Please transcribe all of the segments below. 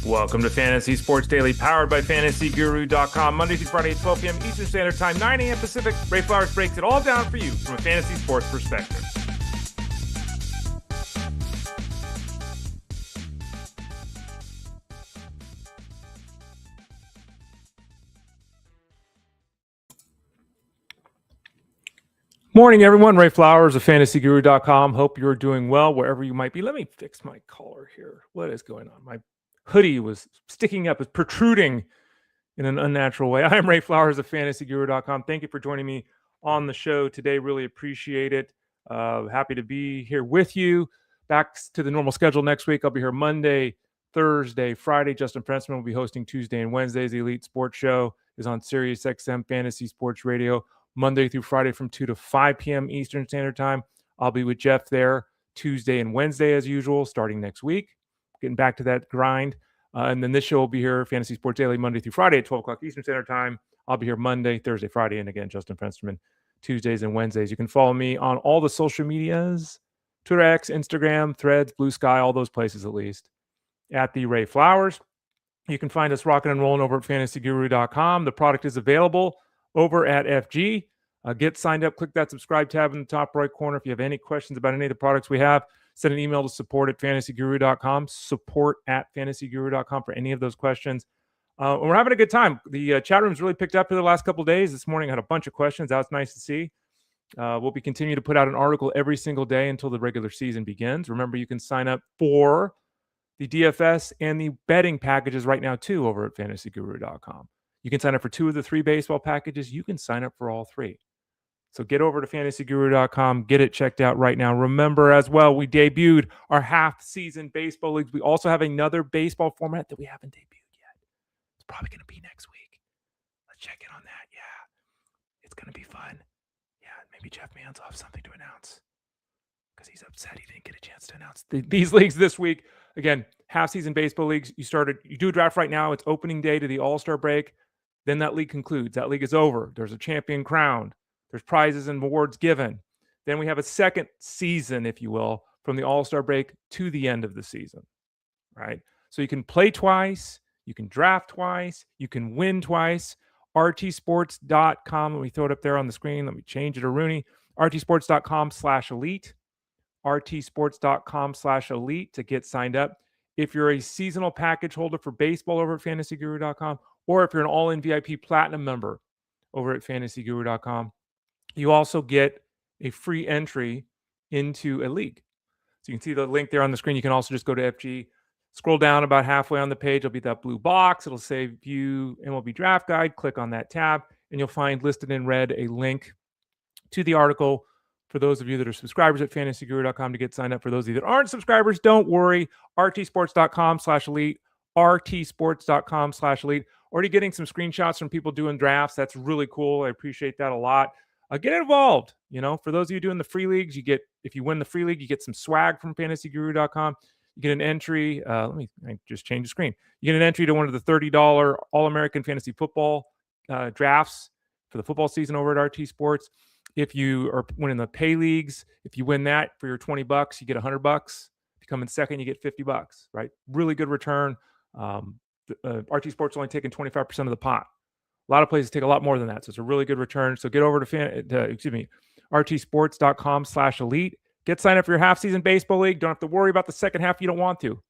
Welcome to Fantasy Sports Daily, powered by FantasyGuru.com. Monday through Friday at 12 p.m. Eastern Standard Time, 9 a.m. Pacific. Ray Flowers breaks it all down for you from a fantasy sports perspective. Morning, everyone. Ray Flowers of FantasyGuru.com. Hope you're doing well wherever you might be. Let me fix my collar here. What is going on? My hoodie was sticking up, was protruding in an unnatural way. I'm Ray Flowers of FantasyGuru.com. Thank you for joining me on the show today. Really appreciate it. Happy to be here with you. Back to the normal schedule next week. I'll be here Monday, Thursday, Friday. Justin Pressman will be hosting Tuesday and Wednesdays. The Elite Sports Show is on Sirius XM Fantasy Sports Radio Monday through Friday from 2 to 5 p.m. Eastern Standard Time. I'll be with Jeff there Tuesday and Wednesday as usual, starting next week. Getting back to that grind. And then this show will be here, Fantasy Sports Daily, Monday through Friday at 12 o'clock Eastern Standard Time. I'll be here Monday, Thursday, Friday, and again, Justin Fensterman, Tuesdays and Wednesdays. You can follow me on all the social medias, Twitter, X, Instagram, Threads, Blue Sky, all those places at least, at The Ray Flowers. You can find us rocking and rolling over at FantasyGuru.com. The product is available over at FG. Get signed up. Click that subscribe tab in the top right corner. If you have any questions about any of the products we have, send an email to support@fantasyguru.com, support@fantasyguru.com for any of those questions. We're having a good time. The chat room's really picked up for the last couple of days. This morning I had a bunch of questions. That was nice to see. We'll be continuing to put out an article every single day until the regular season begins. Remember, you can sign up for the DFS and the betting packages right now, too, over at fantasyguru.com. You can sign up for 2 of the 3 baseball packages. You can sign up for all 3. So get over to fantasyguru.com, get it checked out right now. Remember as well, we debuted our half-season baseball leagues. We also have another baseball format that we haven't debuted yet. It's probably going to be next week. Let's check in on that. Yeah, it's going to be fun. Yeah, maybe Jeff Mann's will have something to announce because he's upset he didn't get a chance to announce these leagues this week. Again, half-season baseball leagues. You do a draft right now. It's opening day to the All-Star break. Then that league concludes. That league is over. There's a champion crowned. There's prizes and awards given. Then we have a second season, if you will, from the All-Star break to the end of the season, right? So you can play twice, you can draft twice, you can win twice. rtsports.com, let me throw it up there on the screen. Let me change it to Rooney. rtsports.com/elite. rtsports.com/elite to get signed up. If you're a seasonal package holder for baseball over at fantasyguru.com, or if you're an all-in VIP platinum member over at fantasyguru.com, you also get a free entry into a league. So you can see the link there on the screen. You can also just go to FG, scroll down about halfway on the page. It'll be that blue box. It'll say View MLB Draft Guide. Click on that tab, and you'll find listed in red a link to the article for those of you that are subscribers at fantasyguru.com to get signed up. For those of you that aren't subscribers, don't worry. rtsports.com/elite, rtsports.com/elite. Already getting some screenshots from people doing drafts. That's really cool. I appreciate that a lot. Get involved. For those of you doing the free leagues, if you win the free league, you get some swag from fantasyguru.com. You get an entry. I just change the screen. You get an entry to one of the $30 All-American Fantasy Football drafts for the football season over at RT Sports. If you are winning the pay leagues, if you win that for your $20, you get $100. If you come in second, you get $50, right? Really good return. RT Sports only taking 25% of the pot. A lot of places take a lot more than that. So it's a really good return. So get over to rtsports.com/elite. Get signed up for your half-season baseball league. Don't have to worry about the second half if you don't want to.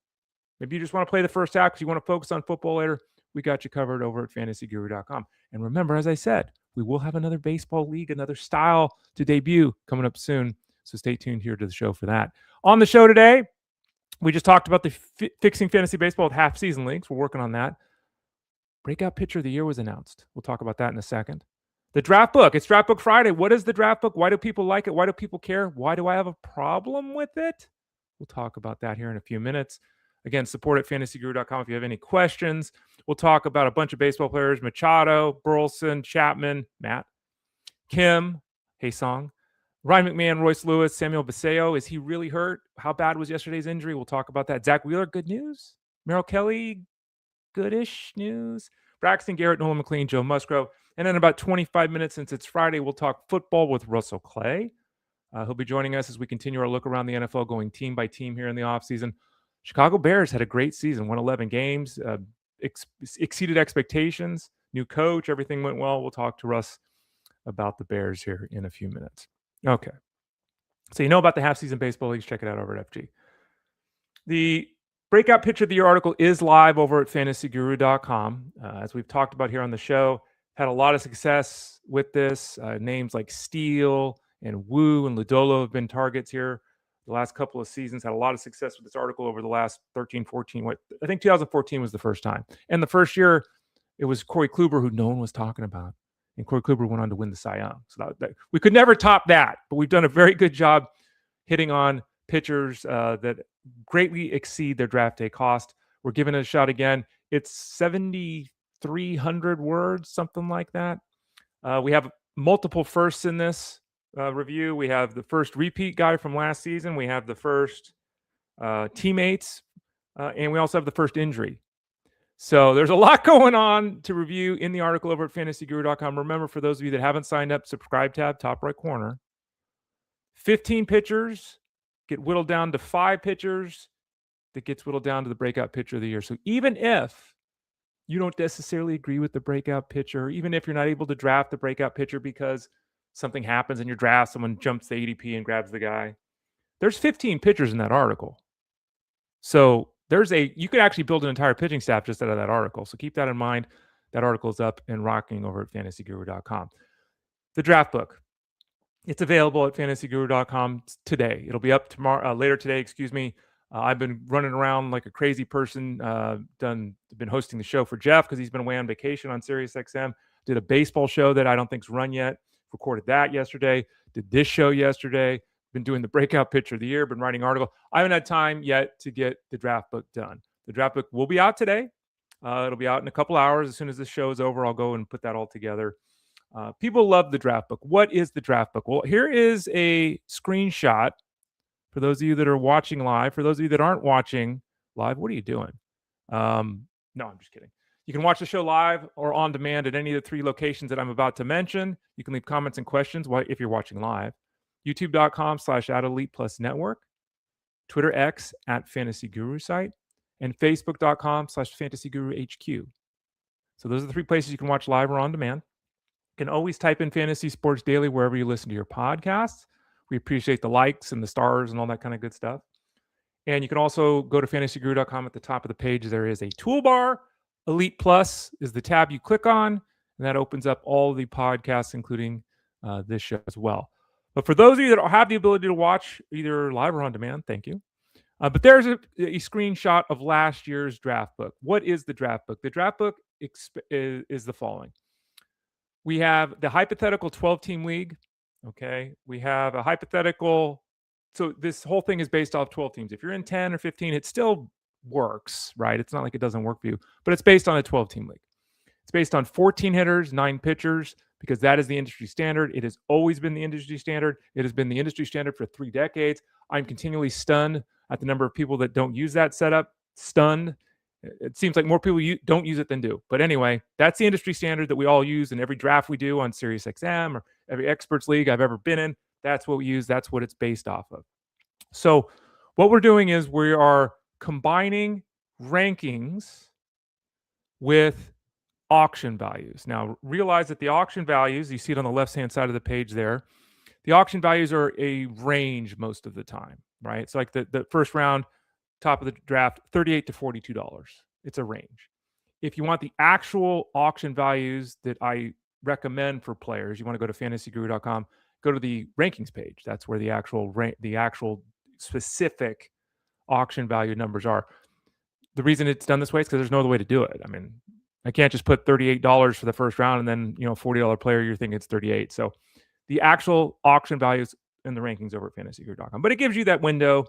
Maybe you just want to play the first half because you want to focus on football later. We got you covered over at fantasyguru.com. And remember, as I said, we will have another baseball league, another style to debut coming up soon. So stay tuned here to the show for that. On the show today, we just talked about the fixing fantasy baseball with half-season leagues. We're working on that. Breakout Pitcher of the Year was announced. We'll talk about that in a second. The Draft Book. It's Draft Book Friday. What is the Draft Book? Why do people like it? Why do people care? Why do I have a problem with it? We'll talk about that here in a few minutes. Again, support at fantasyguru.com if you have any questions. We'll talk about a bunch of baseball players: Machado, Burleson, Chapman, Matt, Kim, Hyesong, Ryan McMahon, Royce Lewis, Samuel Basallo. Is he really hurt? How bad was yesterday's injury? We'll talk about that. Zack Wheeler, good news. Merrill Kelly, goodish news. Braxton, Garrett, Nolan, McLean, Joe Musgrove. And in about 25 minutes, since it's Friday, we'll talk football with Russell Clay. He'll be joining us as we continue our look around the NFL, going team by team here in the offseason. Chicago Bears had a great season, won 11 games, exceeded expectations, new coach, everything went well. We'll talk to Russ about the Bears here in a few minutes. Okay. So you know about the half-season baseball leagues. Check it out over at FG. The Breakout Pitcher of the Year article is live over at fantasyguru.com. As we've talked about here on the show, had a lot of success with this. Names like Steele and Wu and Lodolo have been targets here the last couple of seasons. Had a lot of success with this article over the last 13, 14. I think 2014 was the first time. And the first year, it was Corey Kluber, who no one was talking about. And Corey Kluber went on to win the Cy Young. So we could never top that. But we've done a very good job hitting on pitchers that greatly exceed their draft day cost. We're giving it a shot again. It's 7,300 words, something like that. We have multiple firsts in this review. We have the first repeat guy from last season. We have the first teammates. And we also have the first injury. So there's a lot going on to review in the article over at fantasyguru.com. Remember, for those of you that haven't signed up, subscribe tab, top right corner. 15 pitchers get whittled down to 5 pitchers that gets whittled down to the breakout pitcher of the year. So even if you don't necessarily agree with the breakout pitcher, even if you're not able to draft the breakout pitcher because something happens in your draft, someone jumps the ADP and grabs the guy, there's 15 pitchers in that article. So you could actually build an entire pitching staff just out of that article. So keep that in mind. That article is up and rocking over at fantasyguru.com. The draft book. It's available at fantasyguru.com today. It'll be up tomorrow, later today, excuse me. I've been running around like a crazy person. Been hosting the show for Jeff because he's been away on vacation on SiriusXM. Did a baseball show that I don't think's run yet. Recorded that yesterday. Did this show yesterday. Been doing the breakout pitcher of the year. Been writing article. I haven't had time yet to get the draft book done. The draft book will be out today. It'll be out in a couple hours. As soon as this show is over, I'll go and put that all together. People love the draft book. What is the draft book? Well, here is a screenshot for those of you that are watching live. For those of you that aren't watching live, what are you doing? No, I'm just kidding. You can watch the show live or on demand at any of the 3 locations that I'm about to mention. You can leave comments and questions if you're watching live. YouTube.com/@ElitePlusNetwork, Twitter X @FantasyGuruSite, and Facebook.com/FantasyGuruHQ. So those are the 3 places you can watch live or on demand. You can always type in Fantasy Sports Daily wherever you listen to your podcasts. We appreciate the likes and the stars and all that kind of good stuff. And you can also go to fantasyguru.com. At the top of the page, there is a toolbar. Elite Plus is the tab you click on, and that opens up all the podcasts, including this show as well. But for those of you that have the ability to watch either live or on demand, thank you. But there's a screenshot of last year's draft book. What is the draft book? The draft book is the following. We have the hypothetical 12-team league. Okay. We have a hypothetical. So this whole thing is based off 12 teams. If you're in 10 or 15, it still works, right? It's not like it doesn't work for you, but it's based on a 12-team league. It's based on 14 hitters, 9 pitchers, because that is the industry standard. It has always been the industry standard. It has been the industry standard for 3 decades. I'm continually stunned at the number of people that don't use that setup. Stunned. It seems like more people don't use it than do. But anyway, that's the industry standard that we all use in every draft we do on SiriusXM or every experts league I've ever been in. That's what we use. That's what it's based off of. So what we're doing is we are combining rankings with auction values. Now, realize that the auction values, you see it on the left-hand side of the page there, the auction values are a range most of the time, right? It's like the first round, top of the draft, $38 to $42. It's a range. If you want the actual auction values that I recommend for players, you want to go to fantasyguru.com, go to the rankings page. That's where the actual specific auction value numbers are. The reason it's done this way is because there's no other way to do it. I mean, I can't just put $38 for the first round and then, $40 player, you're thinking it's $38. So the actual auction values in the rankings over at fantasyguru.com. But it gives you that window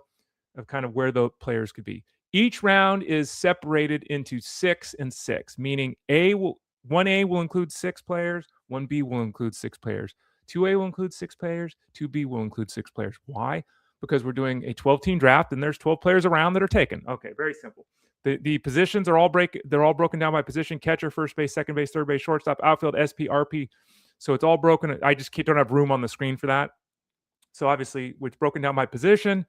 of kind of where the players could be. Each round is separated into 6 and 6, meaning 1A will include 6 players, 1B will include 6 players, 2A will include 6 players, 2B will include 6 players. Why? Because we're doing a 12-team draft and there's 12 players around that are taken. Okay, very simple. The positions are all broken down by position: catcher, first base, second base, third base, shortstop, outfield, SP, RP. So it's all broken. I just don't have room on the screen for that. So obviously, it's broken down by position.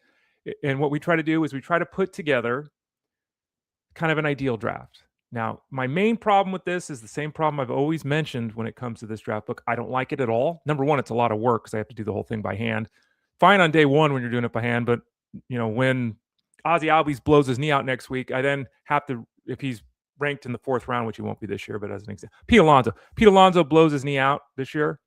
And what we try to do is we try to put together kind of an ideal draft. Now, my main problem with this is the same problem I've always mentioned when it comes to this draft book. I don't like it at all. Number one, it's a lot of work because I have to do the whole thing by hand. Fine on day one when you're doing it by hand, but when Ozzy Albies blows his knee out next week, I then have to, if he's ranked in the 4th round, which he won't be this year, but as an example, Pete Alonso blows his knee out this year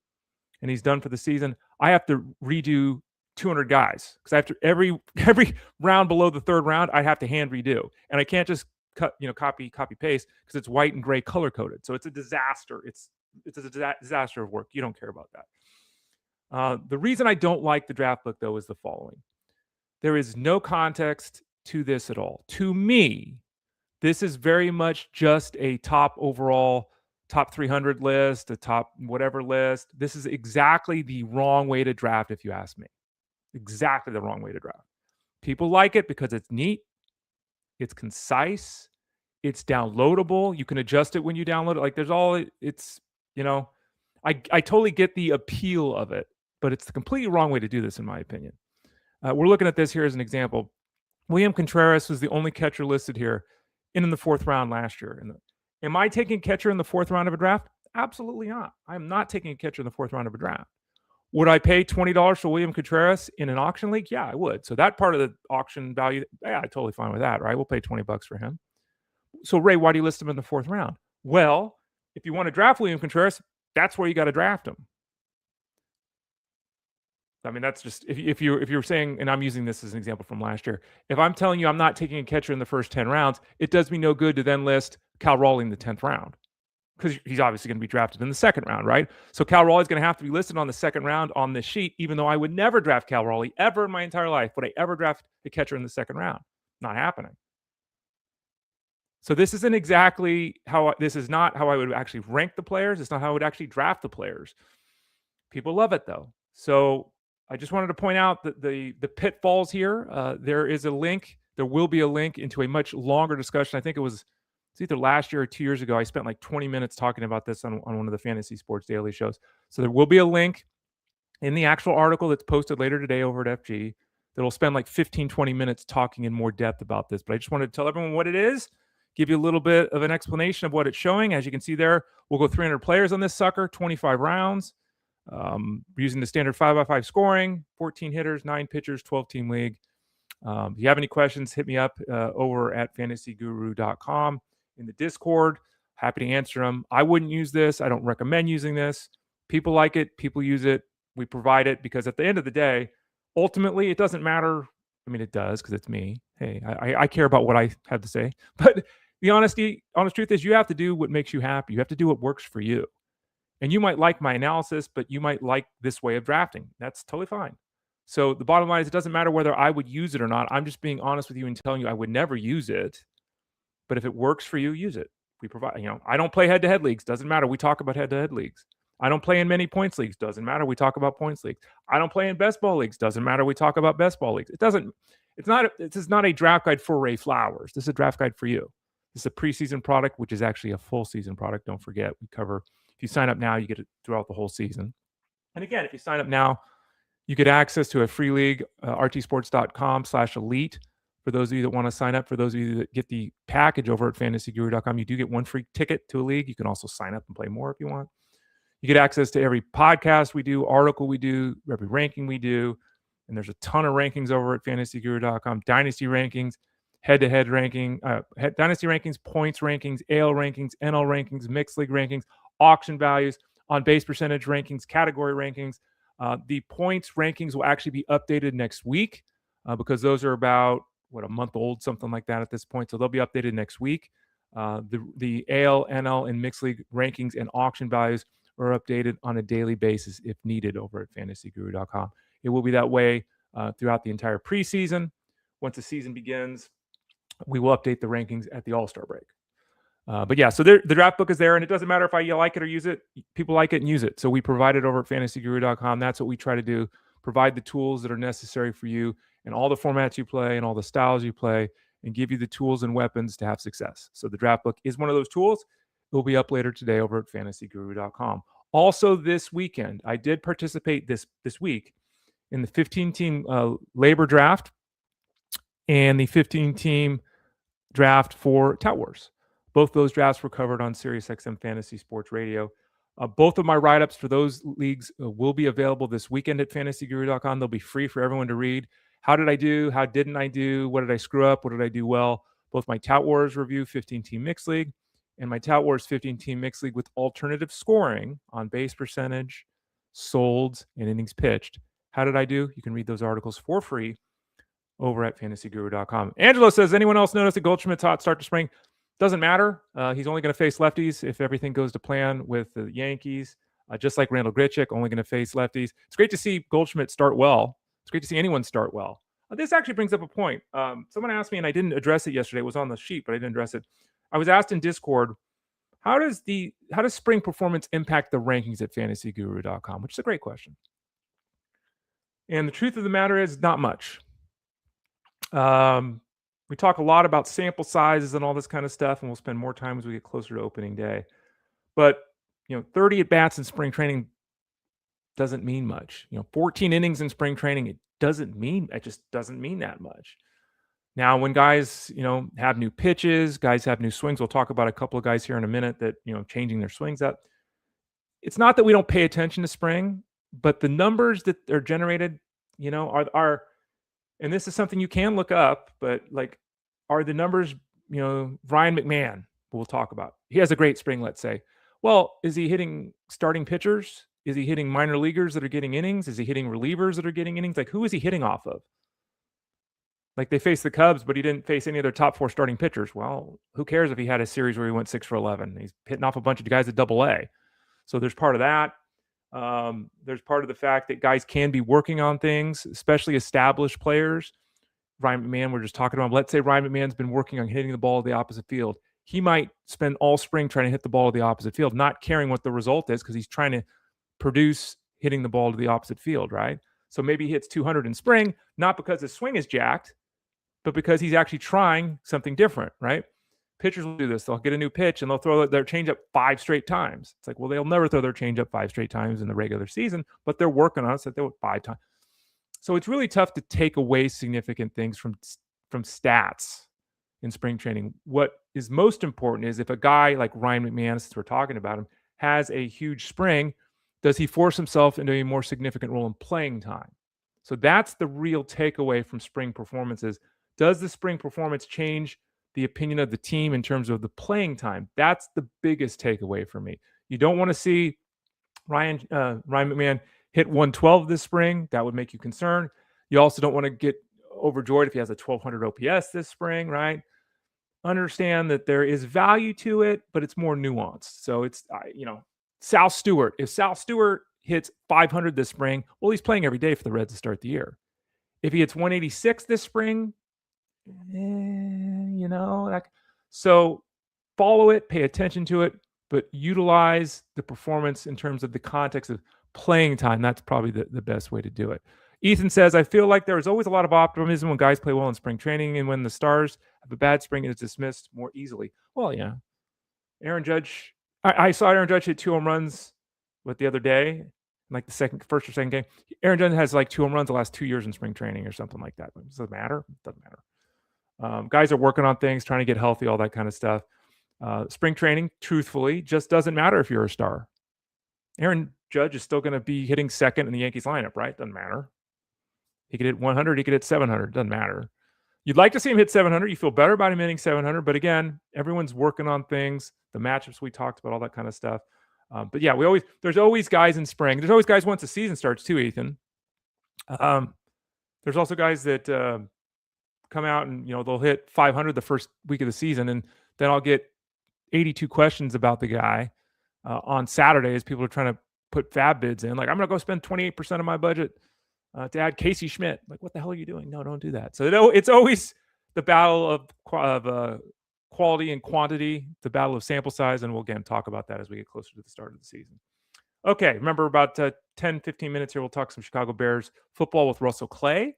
and he's done for the season. I have to redo 200 guys because I have to every round below the 3rd round, I have to hand redo, and I can't just copy paste because it's white and gray color coded. So it's a disaster. It's a disaster of work. You don't care about that. The reason I don't like the draft book though is the following: there is no context to this at all. To me, this is very much just a top overall, top 300 list, a top whatever list. This is exactly the wrong way to draft, if you ask me. Exactly the wrong way to draft. People like it because it's neat, it's concise, it's downloadable. You can adjust it when you download it. Like I totally get the appeal of it, but it's the completely wrong way to do this, in my opinion. We're looking at this here as an example. William Contreras was the only catcher listed here in the 4th round last year. Am I taking a catcher in the 4th round of a draft? Absolutely not. I'm not taking a catcher in the 4th round of a draft. Would I pay $20 for William Contreras in an auction league? Yeah, I would. So that part of the auction value, yeah, I'm totally fine with that, right? We'll pay $20 for him. So Ray, why do you list him in the 4th round? Well, if you want to draft William Contreras, that's where you got to draft him. I mean, that's just if you're saying, and I'm using this as an example from last year. If I'm telling you I'm not taking a catcher in the first 10 rounds, it does me no good to then list Cal Raleigh in the 10th round, because he's obviously going to be drafted in the 2nd round, right? So Cal Raleigh is going to have to be listed on the 2nd round on this sheet, even though I would never draft Cal Raleigh ever in my entire life. Would I ever draft a catcher in the 2nd round? Not happening. So this isn't exactly this is not how I would actually rank the players. It's not how I would actually draft the players. People love it though. So I just wanted to point out that the pitfalls here. There is a link. There will be a link into a much longer discussion. I think it's either last year or 2 years ago. I spent like 20 minutes talking about this on one of the Fantasy Sports Daily shows. So there will be a link in the actual article that's posted later today over at FG that'll spend like 15, 20 minutes talking in more depth about this. But I just wanted to tell everyone what it is, give you a little bit of an explanation of what it's showing. As you can see there, we'll go 300 players on this sucker, 25 rounds, using the standard 5x5 scoring, 14 hitters, 9 pitchers, 12-team league. If you have any questions, hit me up over at fantasyguru.com in the Discord. Happy to answer them. I wouldn't use this. I don't recommend using this. People like it. People use it. We provide it because at the end of the day, ultimately, it doesn't matter. I mean, it does because it's me. Hey, I care about what I have to say. But the honest truth is you have to do what makes you happy. You have to do what works for you. And you might like my analysis, but you might like this way of drafting. That's totally fine. So the bottom line is it doesn't matter whether I would use it or not. I'm just being honest with you and telling you I would never use it. But if it works for you, use it. We provide, I don't play head-to-head leagues. Doesn't matter. We talk about head-to-head leagues. I don't play in many points leagues. Doesn't matter. We talk about points leagues. I don't play in best ball leagues. Doesn't matter. We talk about best ball leagues. This is not a draft guide for Ray Flowers. This is a draft guide for you. This is a preseason product, which is actually a full season product. Don't forget, we cover, if you sign up now, you get it throughout the whole season. And again, if you sign up now, you get access to a free league, rtsports.com/elite. For those of you that want to sign up, for those of you that get the package over at fantasyguru.com, you do get one free ticket to a league. You can also sign up and play more if you want. You get access to every podcast we do, article we do, every ranking we do. And there's a ton of rankings over at fantasyguru.com. Dynasty rankings, head-to-head ranking, dynasty rankings, points rankings, AL rankings, NL rankings, mixed league rankings, auction values, on base percentage rankings, category rankings. The points rankings will actually be updated next week because those are about, a month old, something like that at this point. So they'll be updated next week. The AL, NL, and mixed league rankings and auction values are updated on a daily basis if needed over at fantasyguru.com. It will be that way throughout the entire preseason. Once the season begins, we will update the rankings at the All-Star break. But yeah, so the draft book is there, and it doesn't matter if you like it or use it. People like it and use it. So we provide it over at fantasyguru.com. That's what we try to do, provide the tools that are necessary for you and all the formats you play and all the styles you play, and give you the tools and weapons to have success. So the draft book is one of those tools. It will be up later today over at fantasyguru.com. Also this weekend, I did participate this week in the 15-team labor draft and the 15-team draft for Tout Wars. Both those drafts were covered on SiriusXM Fantasy Sports Radio. Both of my write-ups for those leagues will be available this weekend at fantasyguru.com. They'll be free for everyone to read. How did I do? How didn't I do? What did I screw up? What did I do well? Both my Tout Wars review 15-team mixed league and my Tout Wars 15-team mixed league with alternative scoring on base percentage, solds, and innings pitched. How did I do? You can read those articles for free over at fantasyguru.com. Angelo says, anyone else notice that Goldschmidt's hot start to spring? Doesn't matter. He's only going to face lefties if everything goes to plan with the Yankees. Just like Randall Grichuk, only going to face lefties. It's great to see Goldschmidt start well. It's great to see anyone start well. This actually brings up a point. Someone asked me, and I didn't address it yesterday. It was on the sheet, but I didn't address it. I was asked in Discord, how does spring performance impact the rankings at fantasyguru.com? Which is a great question. And the truth of the matter is not much. We talk a lot about sample sizes and all this kind of stuff, and we'll spend more time as we get closer to opening day. But 30 at bats in spring training doesn't mean much. 14 innings in spring training, it just doesn't mean that much. Now, when guys, have new pitches, guys have new swings. We'll talk about a couple of guys here in a minute that, changing their swings up. It's not that we don't pay attention to spring, but the numbers that are generated, are, and this is something you can look up, but are the numbers, Ryan McMahon, we'll talk about. He has a great spring, let's say. Well, is he hitting starting pitchers? Is he hitting minor leaguers that are getting innings? Is he hitting relievers that are getting innings? Who is he hitting off of? They faced the Cubs, but he didn't face any of their top 4 starting pitchers. Well, who cares if he had a series where he went 6 for 11? He's hitting off a bunch of guys at Double-A. So there's part of that. There's part of the fact that guys can be working on things, especially established players. Ryan McMahon, we're just talking about. Let's say Ryan McMahon's been working on hitting the ball to the opposite field. He might spend all spring trying to hit the ball to the opposite field, not caring what the result is because he's trying to produce hitting the ball to the opposite field, right? So maybe he hits 200 in spring, not because his swing is jacked, but because he's actually trying something different, right? Pitchers will do this. They'll get a new pitch and they'll throw their changeup 5 straight times. It's well, they'll never throw their changeup 5 straight times in the regular season, but they're working on it so they do 5 times. So it's really tough to take away significant things from stats in spring training. What is most important is if a guy like Ryan McMahon, since we're talking about him, has a huge spring, does he force himself into a more significant role in playing time? So that's the real takeaway from spring performances. Does the spring performance change the opinion of the team in terms of the playing time? That's the biggest takeaway for me. You don't want to see Ryan McMahon hit 112 this spring. That would make you concerned. You also don't want to get overjoyed if he has a 1200 OPS this spring, right? Understand that there is value to it, but it's more nuanced. So it's, Sal Stewart. If Sal Stewart hits 500 this spring, well, he's playing every day for the Reds to start the year. If he hits 186 this spring, so follow it, pay attention to it, but utilize the performance in terms of the context of playing time. That's probably the best way to do it. Ethan says, I feel like there is always a lot of optimism when guys play well in spring training, and when the Stars have a bad spring, it is dismissed more easily. Well, yeah. Aaron Judge, I saw Aaron Judge hit 2 home runs the other day, the first or second game. Aaron Judge has 2 home runs the last 2 years in spring training or something like that. Does it matter? It doesn't matter. Guys are working on things, trying to get healthy, all that kind of stuff. Spring training, truthfully, just doesn't matter if you're a star. Aaron Judge is still going to be hitting second in the Yankees lineup, right? Doesn't matter. He could hit 100. He could hit 700. Doesn't matter. You'd like to see him hit 700. You feel better about him hitting 700. But again, everyone's working on things. The matchups we talked about, all that kind of stuff. But yeah, there's always guys in spring. There's always guys once the season starts too, Ethan. There's also guys that come out and, they'll hit 500 the first week of the season. And then I'll get 82 questions about the guy on Saturday as people are trying to put fab bids in. I'm going to go spend 28% of my budget to add Casey Schmidt. What the hell are you doing? No, don't do that. So it's always the battle of quality and quantity, the battle of sample size. And we'll again talk about that as we get closer to the start of the season. Okay, remember about 10, 15 minutes here, we'll talk some Chicago Bears football with Russell Clay.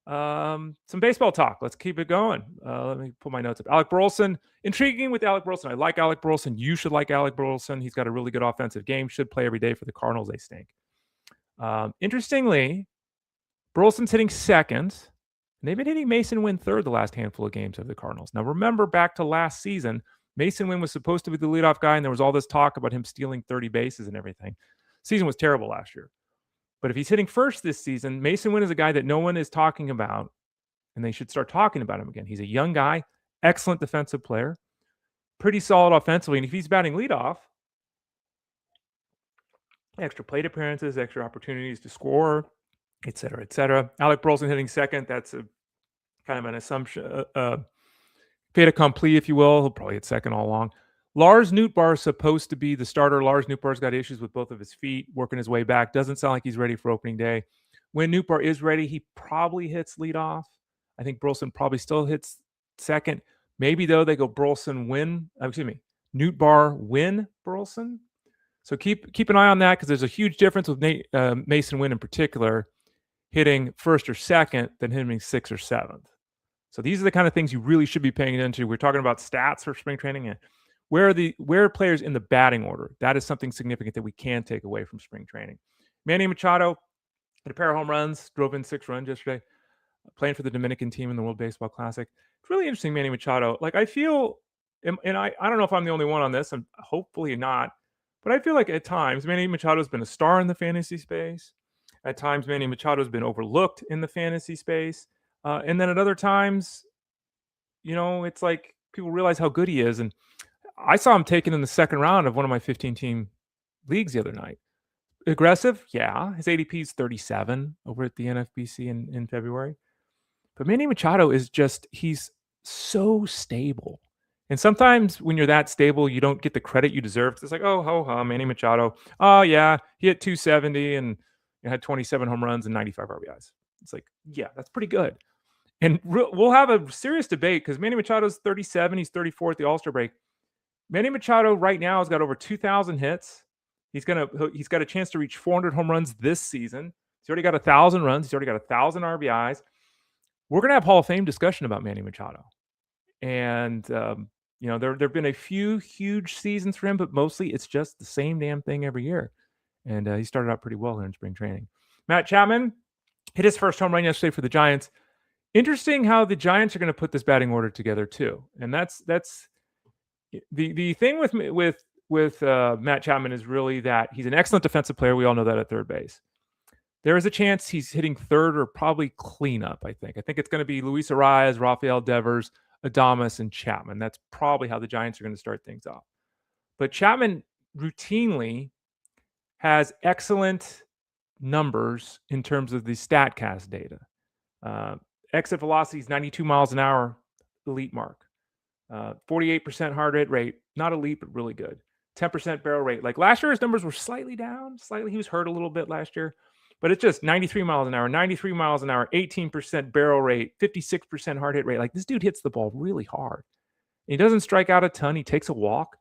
Some baseball talk. Let's keep it going. Let me pull my notes up. Alec Burleson. Intriguing with Alec Burleson. I like Alec Burleson. You should like Alec Burleson. He's got a really good offensive game. Should play every day for the Cardinals. They stink. Interestingly, Burleson's hitting second And they've been hitting Mason Wynn third the last handful of games of the Cardinals. Now, remember back to last season, Mason Wynn was supposed to be the leadoff guy, and there was all this talk about him stealing 30 bases and everything. Season was terrible last year. But if he's hitting first this season, Mason Wynn is a guy that no one is talking about, and they should start talking about him again. He's a young guy, excellent defensive player, pretty solid offensively. And if he's batting leadoff, extra plate appearances, extra opportunities to score, et cetera, et cetera. Alec Burleson hitting second, that's a kind of an assumption, fait accompli, if you will. He'll probably hit second all along. Lars Nootbaar is supposed to be the starter. Lars Nootbaar's got issues with both of his feet, working his way back. Doesn't sound like he's ready for opening day. When Nootbaar is ready, he probably hits leadoff. I think Burleson probably still hits second. Maybe, though, they go Nootbaar win Burleson. So keep an eye on that, because there's a huge difference with Mason Wynn in particular hitting first or second than hitting sixth or seventh. So these are the kind of things you really should be paying attention to. We're talking about stats for spring training. And where are players in the batting order? That is something significant that we can take away from spring training. Manny Machado hit a pair of home runs, drove in 6 runs yesterday, playing for the Dominican team in the World Baseball Classic. It's really interesting, Manny Machado. Like, I feel, and I don't know if I'm the only one on this, and hopefully not, but I feel like at times Manny Machado has been a star in the fantasy space. At times, Manny Machado has been overlooked in the fantasy space. And then at other times, it's like people realize how good he is. And I saw him taken in the second round of one of my 15-team leagues the other night. Aggressive? Yeah. His ADP is 37 over at the NFBC in February. But Manny Machado is he's so stable. And sometimes when you're that stable, you don't get the credit you deserve. It's like, Manny Machado. Oh, yeah, he hit 270 and had 27 home runs and 95 RBIs. It's like, yeah, that's pretty good. And we'll have a serious debate, because Manny Machado's 37. He's 34 at the All-Star break. Manny Machado right now has got over 2,000 hits. He's got a chance to reach 400 home runs this season. He's already got 1,000 runs. He's already got 1,000 RBIs. We're going to have Hall of Fame discussion about Manny Machado. And, there have been a few huge seasons for him, but mostly it's just the same damn thing every year. And he started out pretty well here in spring training. Matt Chapman hit his first home run yesterday for the Giants. Interesting how the Giants are going to put this batting order together too. And that's the thing with Matt Chapman is really that he's an excellent defensive player. We all know that at third base. There is a chance he's hitting third or probably cleanup, I think. I think it's going to be Luis Arias, Rafael Devers, Adames, and Chapman. That's probably how the Giants are going to start things off. But Chapman routinely has excellent numbers in terms of the StatCast data. Exit velocity is 92 miles an hour, elite mark. 48% hard hit rate, not elite, but really good. 10% barrel rate. Like last year, his numbers were slightly down. He was hurt a little bit last year. But it's just 93 miles an hour, 18% barrel rate, 56% hard hit rate. Like, this dude hits the ball really hard. He doesn't strike out a ton. He takes a walk.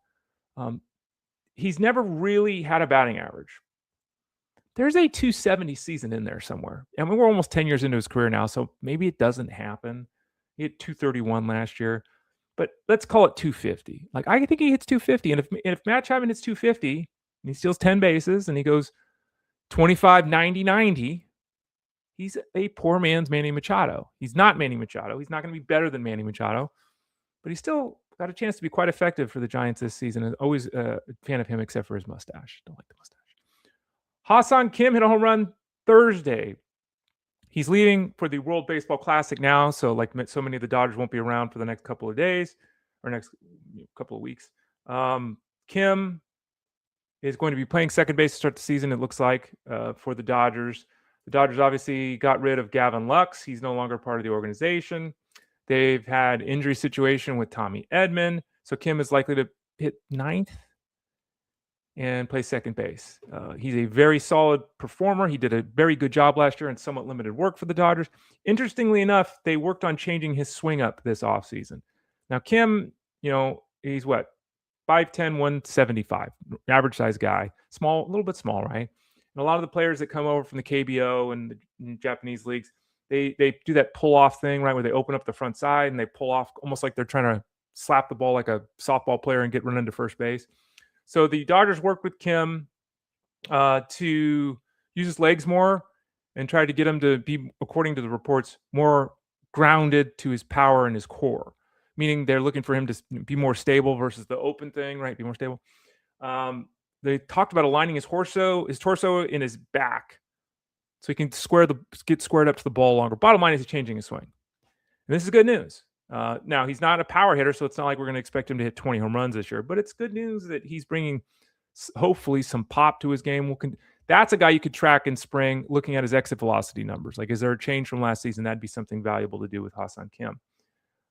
He's never really had a batting average. There's a 270 season in there somewhere. I mean, we're almost 10 years into his career now, so maybe it doesn't happen. He hit 231 last year, but let's call it 250. Like, I think he hits 250. And if Matt Chapman hits 250 and he steals 10 bases and he goes 25, 90, 90, he's a poor man's Manny Machado. He's not Manny Machado. He's not going to be better than Manny Machado, but he's still got a chance to be quite effective for the Giants this season. I'm always a fan of him, except for his mustache. Don't like the mustache. Hyesong Kim hit a home run Thursday. He's leaving for the World Baseball Classic now, so like so many of the Dodgers won't be around for the next couple of days or next couple of weeks. Kim is going to be playing second base to start the season, it looks like, for the Dodgers. The Dodgers obviously got rid of Gavin Lux. He's no longer part of the organization. They've had injury situation with Tommy Edman, so Kim is likely to hit ninth and play second base. He's a very solid performer. He did a very good job last year in somewhat limited work for the Dodgers. Interestingly enough, they worked on changing his swing up this offseason. Now, Kim, he's what? 5'10", 175, average size guy. Small, a little bit small, right? And a lot of the players that come over from the KBO and the Japanese leagues, they do that pull-off thing, right, where they open up the front side and they pull off almost like they're trying to slap the ball like a softball player and get run into first base. So the Dodgers worked with Kim to use his legs more and tried to get him to be, according to the reports, more grounded to his power and his core, meaning they're looking for him to be more stable versus the open thing, right? Be more stable. They talked about aligning his torso in his back so he can get squared up to the ball longer. Bottom line is he's changing his swing. And this is good news. Now, he's not a power hitter, so it's not like we're going to expect him to hit 20 home runs this year, but it's good news that he's bringing hopefully some pop to his game. That's a guy you could track in spring looking at his exit velocity numbers. Like, is there a change from last season? That'd be something valuable to do with Hyesong Kim.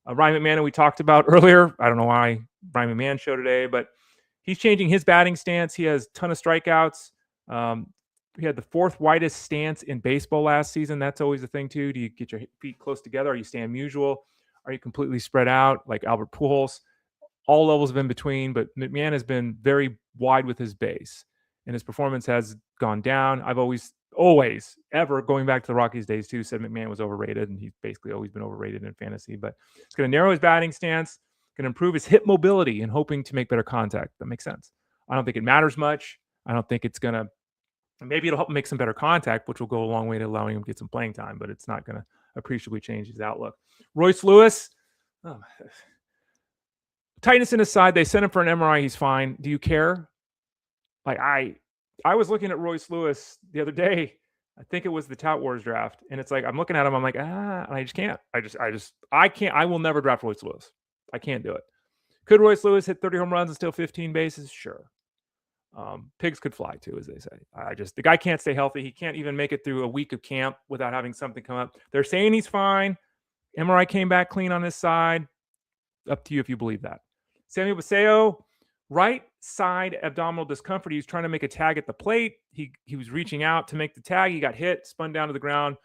Ryan McMahon, we talked about earlier. I don't know why Ryan McMahon showed today, but he's changing his batting stance. He has a ton of strikeouts. He had the fourth widest stance in baseball last season. That's always the thing, too. Do you get your feet close together? Are you stand mutual? Are you completely spread out like Albert Pujols? All levels of in between, but McMahon has been very wide with his base, and his performance has gone down. I've always, ever, going back to the Rockies days, too, said McMahon was overrated, and he's basically always been overrated in fantasy. But it's going to narrow his batting stance, going to improve his hip mobility, and hoping to make better contact. That makes sense. I don't think it matters much. I don't think it's going to. Maybe it'll help make some better contact, which will go a long way to allowing him to get some playing time, but it's not going to appreciably change his outlook. Royce Lewis, tightness in his side. They sent him for an MRI. He's fine. Do you care? Like, I was looking at Royce Lewis the other day. I think it was the Tout Wars draft, and it's like I'm looking at him. I'm like, and I just can't. I can't. I will never draft Royce Lewis. I can't do it. Could Royce Lewis hit 30 home runs and steal 15 bases? Sure. Pigs could fly too, as they say. The guy can't stay healthy. He can't even make it through a week of camp without having something come up. They're saying he's fine. MRI came back clean on his side. Up to you if you believe that. Samuel Basallo, right side abdominal discomfort. He was trying to make a tag at the plate. He was reaching out to make the tag. He got hit, spun down to the ground.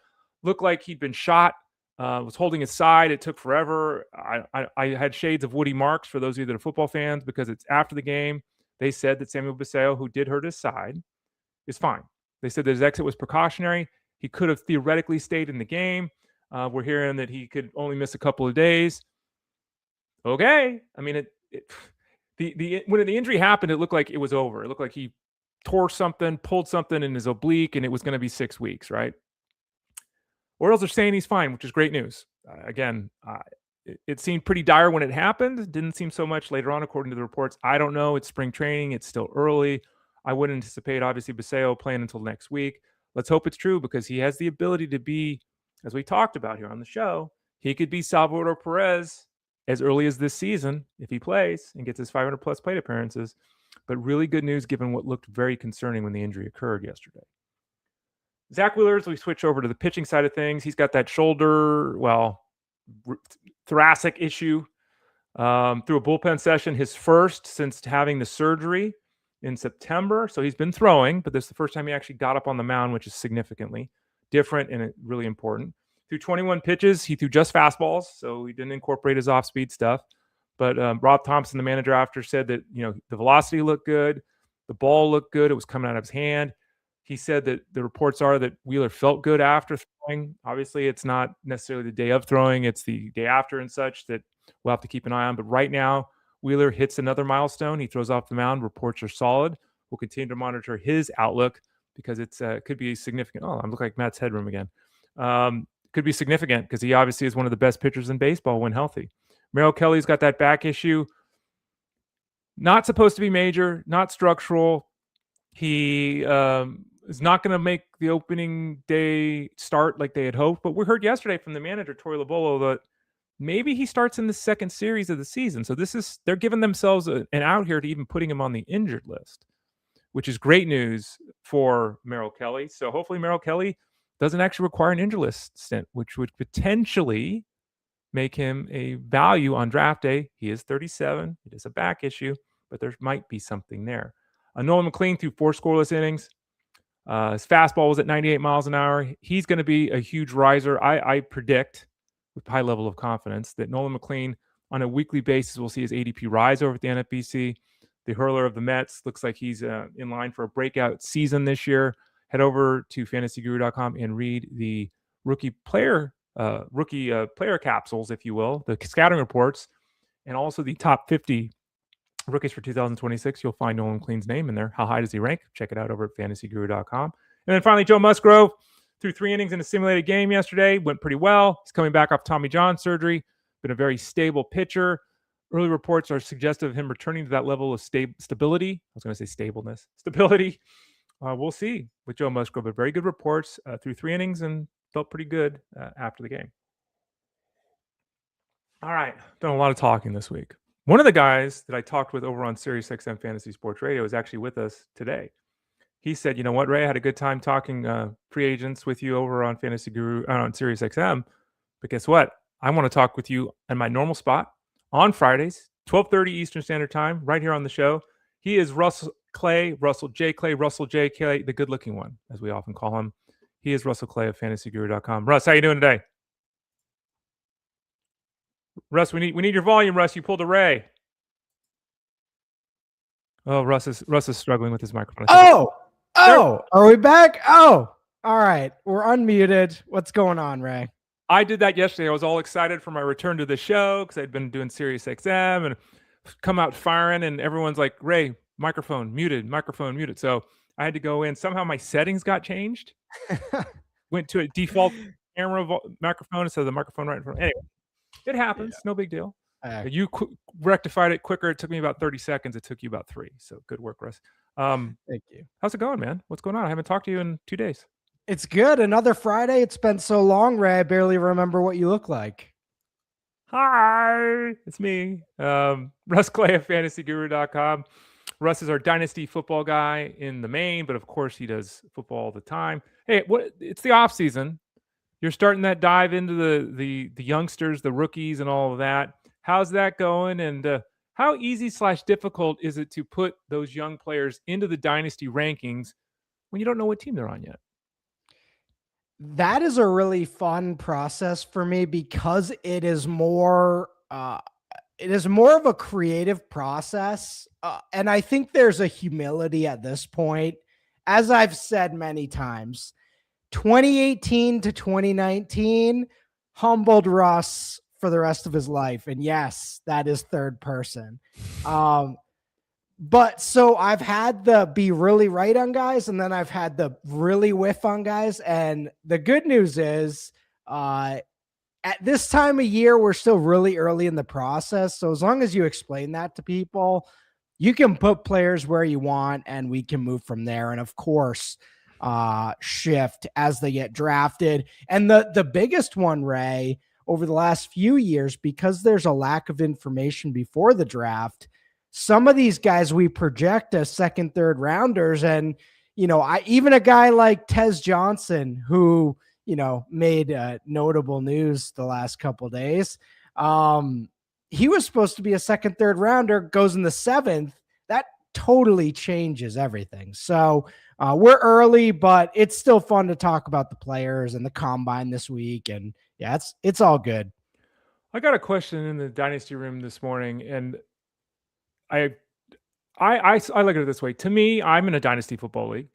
Looked like he'd been shot. Was holding his side. It took forever. I had shades of Woody Marks for those of you that are football fans because it's after the game. They said that Samuel Basallo, who did hurt his side, is fine. They said that his exit was precautionary. He could have theoretically stayed in the game. We're hearing that he could only miss a couple of days. Okay. I mean, when the injury happened, it looked like it was over. It looked like he tore something, pulled something in his oblique, and it was going to be 6 weeks, right? Orioles are saying he's fine, which is great news. It seemed pretty dire when it happened. Didn't seem so much later on, according to the reports. I don't know. It's spring training. It's still early. I wouldn't anticipate, obviously, Basallo playing until next week. Let's hope it's true because he has the ability to be, as we talked about here on the show, he could be Salvador Perez as early as this season if he plays and gets his 500-plus plate appearances. But really good news given what looked very concerning when the injury occurred yesterday. Zack Wheeler, as we switch over to the pitching side of things, he's got that shoulder, thoracic issue through a bullpen session, his first since having the surgery in September. So he's been throwing, but this is the first time he actually got up on the mound, which is significantly different and really important. Through 21 pitches, he threw just fastballs, so he didn't incorporate his off-speed stuff. But Rob Thompson, the manager after, said that the velocity looked good, the ball looked good, it was coming out of his hand. He said that the reports are that Wheeler felt good after throwing. Obviously, it's not necessarily the day of throwing. It's the day after and such that we'll have to keep an eye on. But right now, Wheeler hits another milestone. He throws off the mound. Reports are solid. We'll continue to monitor his outlook because it could be significant. Oh, I look like Matt's headroom again. Could be significant because he obviously is one of the best pitchers in baseball when healthy. Merrill Kelly's got that back issue. Not supposed to be major, not structural. He is not going to make the opening day start like they had hoped. But we heard yesterday from the manager, Torey Lobolo, that maybe he starts in the second series of the season. So they're giving themselves an out here to even putting him on the injured list, which is great news for Merrill Kelly. So hopefully Merrill Kelly doesn't actually require an injured list stint, which would potentially make him a value on draft day. He is 37. It is a back issue, but there might be something there. Nolan McLean threw 4 scoreless innings. His fastball was at 98 miles an hour. He's going to be a huge riser. I predict with high level of confidence that Nolan McLean on a weekly basis will see his ADP rise over at the NFBC. The hurler of the Mets looks like he's in line for a breakout season this year. Head over to fantasyguru.com and read the rookie player capsules, if you will, the scouting reports, and also the top 50 rookies for 2026. You'll find Nolan McLean's name in there. How high does he rank? Check it out over at fantasyguru.com. And then finally, Joe Musgrove threw 3 innings in a simulated game yesterday. Went pretty well. He's coming back off Tommy John surgery. Been a very stable pitcher. Early reports are suggestive of him returning to that level of stability. I was going to say stableness. Stability. We'll see with Joe Musgrove, but very good reports through 3 innings and felt pretty good after the game. All right. Done a lot of talking this week. One of the guys that I talked with over on SiriusXM Fantasy Sports Radio is actually with us today. He said, you know what, Ray, I had a good time talking free agents with you over on Fantasy Guru on SiriusXM. But guess what? I want to talk with you in my normal spot on Fridays, 12:30 Eastern Standard Time, right here on the show. He is Russell J. Clay, the good-looking one, as we often call him. He is Russell Clay of FantasyGuru.com. Russ, how you doing today? Russ, we need your volume, Russ. You pulled a Ray. Oh, Russ is struggling with his microphone. Are we back? Oh, all right. We're unmuted. What's going on, Ray? I did that yesterday. I was all excited for my return to the show because I'd been doing SiriusXM and come out firing, and everyone's like, Ray, microphone muted. So I had to go in. Somehow my settings got changed. Went to a default camera microphone instead of the microphone right in front. Anyway, it happens. No big deal. You rectified it quicker. It took me about 30 seconds. It took you about 3. So good work, Russ. Thank you. How's it going, man? What's going on? I haven't talked to you in 2 days. It's good. Another Friday. It's been so long, Ray. I barely remember what you look like. Hi, it's me, Russ Clay of FantasyGuru.com. Russ is our dynasty football guy in the main, but of course he does football all the time. Hey, it's the off season. You're starting that dive into the youngsters, the rookies, and all of that. How's that going? And how easy/difficult is it to put those young players into the dynasty rankings when you don't know what team they're on yet? That is a really fun process for me because it is more of a creative process. And I think there's a humility at this point. As I've said many times, 2018 to 2019 humbled Russ for the rest of his life. And yes, that is third person. But so I've had the be really right on guys, and then I've had the really whiff on guys. And the good news is at this time of year, we're still really early in the process. So as long as you explain that to people, you can put players where you want and we can move from there. And of course, shift as they get drafted. And the biggest one, Ray, over the last few years, because there's a lack of information before the draft, some of these guys we project as second, third rounders. And, even a guy like Tez Johnson, who, made notable news the last couple of days. He was supposed to be a second, third rounder, goes in the 7th. That totally changes everything. So we're early, but it's still fun to talk about the players and the combine this week. And yeah, it's all good. I got a question in the dynasty room this morning, and I look at it this way. To me, I'm in a dynasty football league.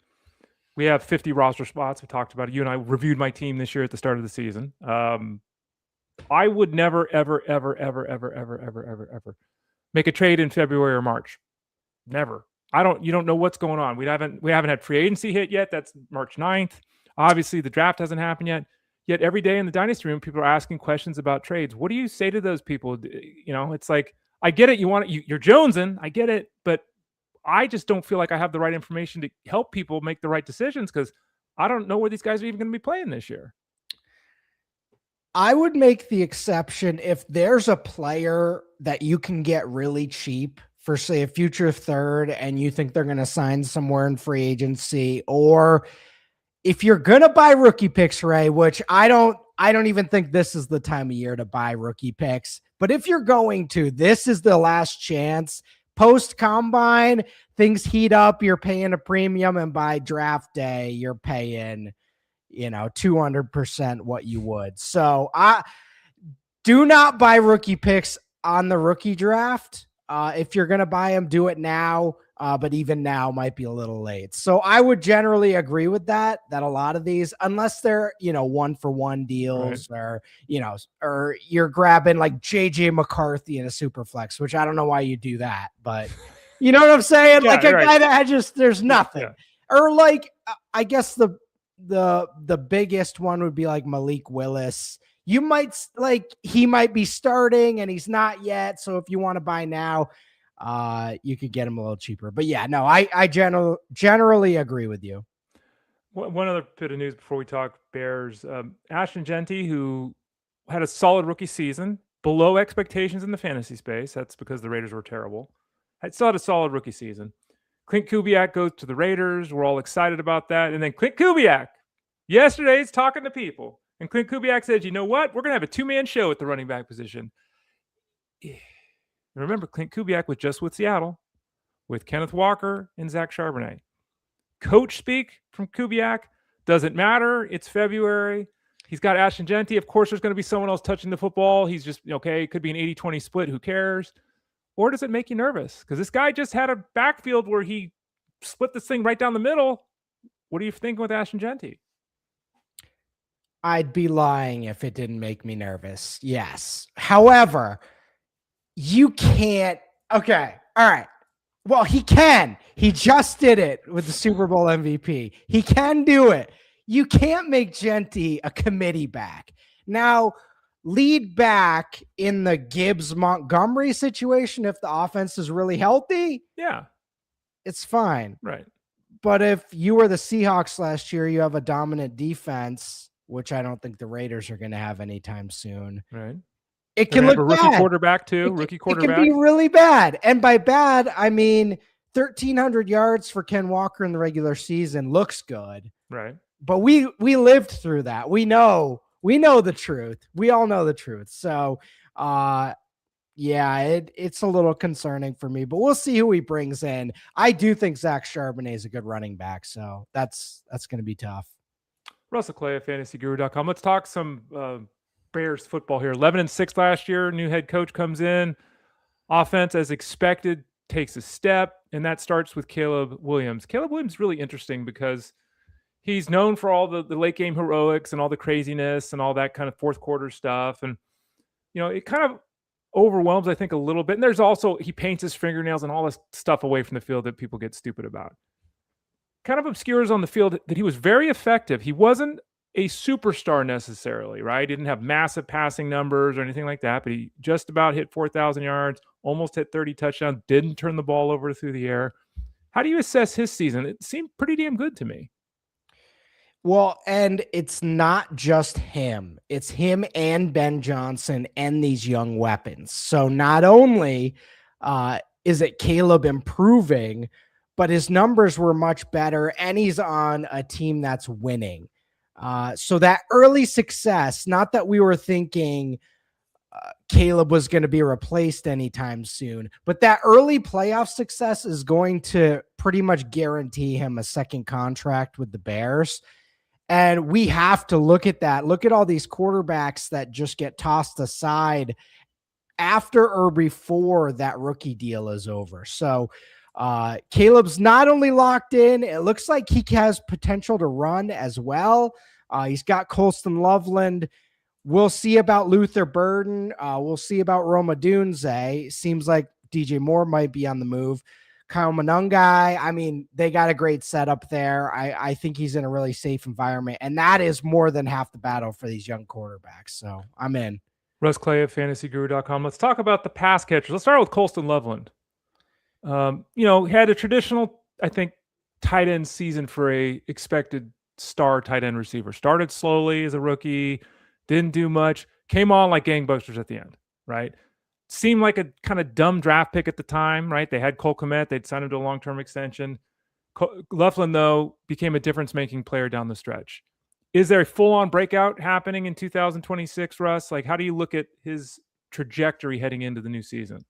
We have 50 roster spots. We talked about it. You and I reviewed my team this year at the start of the season. I would never, ever, ever, ever, ever, ever, ever, ever, ever make a trade in February or March. Never. You don't know what's going on. We haven't had free agency hit yet. That's March 9th. Obviously, the draft hasn't happened yet. Yet every day in the dynasty room, people are asking questions about trades. What do you say to those people? It's like, I get it. You're jonesing. I get it. But I just don't feel like I have the right information to help people make the right decisions because I don't know where these guys are even going to be playing this year. I would make the exception if there's a player that you can get really cheap for, say, a future third, and you think they're going to sign somewhere in free agency, or if you're going to buy rookie picks, Ray, which I don't even think this is the time of year to buy rookie picks. But if you're going to, this is the last chance. Post combine, things heat up. You're paying a premium, and by draft day, you're paying, 200% what you would. So I do not buy rookie picks on the rookie draft. If you're going to buy them, do it now. But even now might be a little late. So I would generally agree with that a lot of these, unless they're, 1-for-1 deals, right, or you're grabbing like JJ McCarthy in a super flex, which I don't know why you do that, but you know what I'm saying? Yeah, like a guy that had there's nothing. Yeah. Or like, I guess the the biggest one would be like Malik Willis. He might be starting and he's not yet. So if you want to buy now, you could get him a little cheaper. But yeah, no, I generally agree with you. One other bit of news before we talk Bears. Ashton Genty, who had a solid rookie season, below expectations in the fantasy space. That's because the Raiders were terrible. Still had a solid rookie season. Clint Kubiak goes to the Raiders. We're all excited about that. And then Clint Kubiak, yesterday's talking to people. And Clint Kubiak said, you know what? We're going to have a two-man show at the running back position. And remember, Clint Kubiak was just with Seattle, with Kenneth Walker and Zach Charbonnet. Coach speak from Kubiak. Doesn't matter. It's February. He's got Ashton Genty. Of course, there's going to be someone else touching the football. He's just, okay, it could be an 80-20 split. Who cares? Or does it make you nervous? Because this guy just had a backfield where he split this thing right down the middle. What are you thinking with Ashton Genty? I'd be lying if it didn't make me nervous. Yes. However, you can't. Okay. All right. Well, he can. He just did it with the Super Bowl MVP. He can do it. You can't make Genty a committee back. Now, lead back in the Gibbs-Montgomery situation if the offense is really healthy. Yeah. It's fine. Right. But if you were the Seahawks last year, you have a dominant defense, which I don't think the Raiders are going to have anytime soon. Right. It can look a rookie bad. quarterback too. Rookie quarterback. It can be really bad. And by bad, I mean 1,300 yards for Ken Walker in the regular season looks good. Right. But we lived through that. We know the truth. We all know the truth. So, yeah, it's a little concerning for me, but we'll see who he brings in. I do think Zach Charbonnet is a good running back, so that's going to be tough. Russell Clay at fantasyguru.com. Let's talk some Bears football here. 11-6 last year. New head coach comes in. Offense, as expected, takes a step, and that starts with Caleb Williams. Caleb Williams is really interesting because he's known for all the late game heroics and all the craziness and all that kind of fourth quarter stuff. And, you know, it kind of overwhelms, I think, a little bit. And there's also, he paints his fingernails and all this stuff away from the field that people get stupid about. Kind of obscures on the field that he was very effective. He wasn't a superstar necessarily, right? Didn't have massive passing numbers or anything like that, but he just about hit 4,000 yards, almost hit 30 touchdowns, didn't turn the ball over through the air. How do you assess his season? It seemed pretty damn good to me. Well, and it's not just him. It's him and Ben Johnson and these young weapons. So not only is it Caleb improving, but his numbers were much better, and he's on a team that's winning. So that early success, not that we were thinking Caleb was going to be replaced anytime soon, but that early playoff success is going to pretty much guarantee him a second contract with the Bears. And we have to look at that. Look at all these quarterbacks that just get tossed aside after or before that rookie deal is over. So Caleb's not only locked in, it looks like he has potential to run as well. He's got Colston Loveland. We'll see about Luther Burden. We'll see about Odunze. Seems like DJ Moore might be on the move. Kyle Monangai, I mean, they got a great setup there. I think he's in a really safe environment, and that is more than half the battle for these young quarterbacks. So I'm in. Russ Clay at fantasyguru.com. Let's talk about the pass catchers. Let's start with Colston Loveland. Had a traditional, I think, tight end season for a expected star tight end receiver. Started slowly as a rookie, didn't do much, came on like gangbusters at the end, right? Seemed like a kind of dumb draft pick at the time, right? They had Cole Kmet. They'd signed him to a long-term extension. Loveland, though, became a difference-making player down the stretch. Is there a full-on breakout happening in 2026, Russ? Like, how do you look at his trajectory heading into the new season?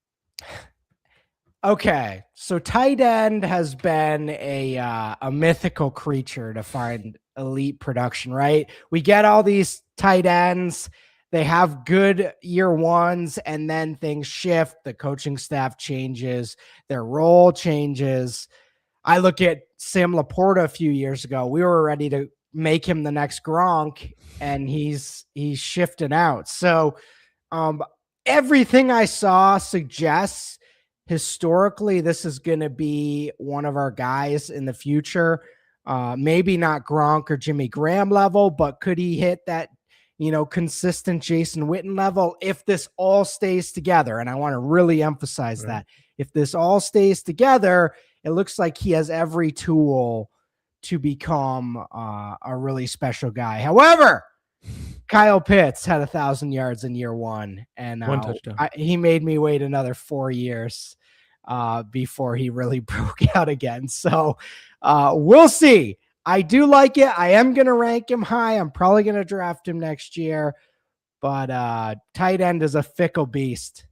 Okay, so tight end has been a mythical creature to find elite production, right? We get all these tight ends. They have good year ones, and then things shift. The coaching staff changes. Their role changes. I look at Sam Laporta a few years ago. We were ready to make him the next Gronk, and he's shifting out. So everything I saw suggests historically this is going to be one of our guys in the future. Maybe not Gronk or Jimmy Graham level, but could he hit that, consistent Jason Witten level if this all stays together? And I want to really emphasize that if this all stays together, it looks like he has every tool to become a really special guy. However, Kyle Pitts had 1,000 yards in year one, and one touchdown. He made me wait another 4 years before he really broke out again. So we'll see. I do like it. I am going to rank him high. I'm probably going to draft him next year, but tight end is a fickle beast.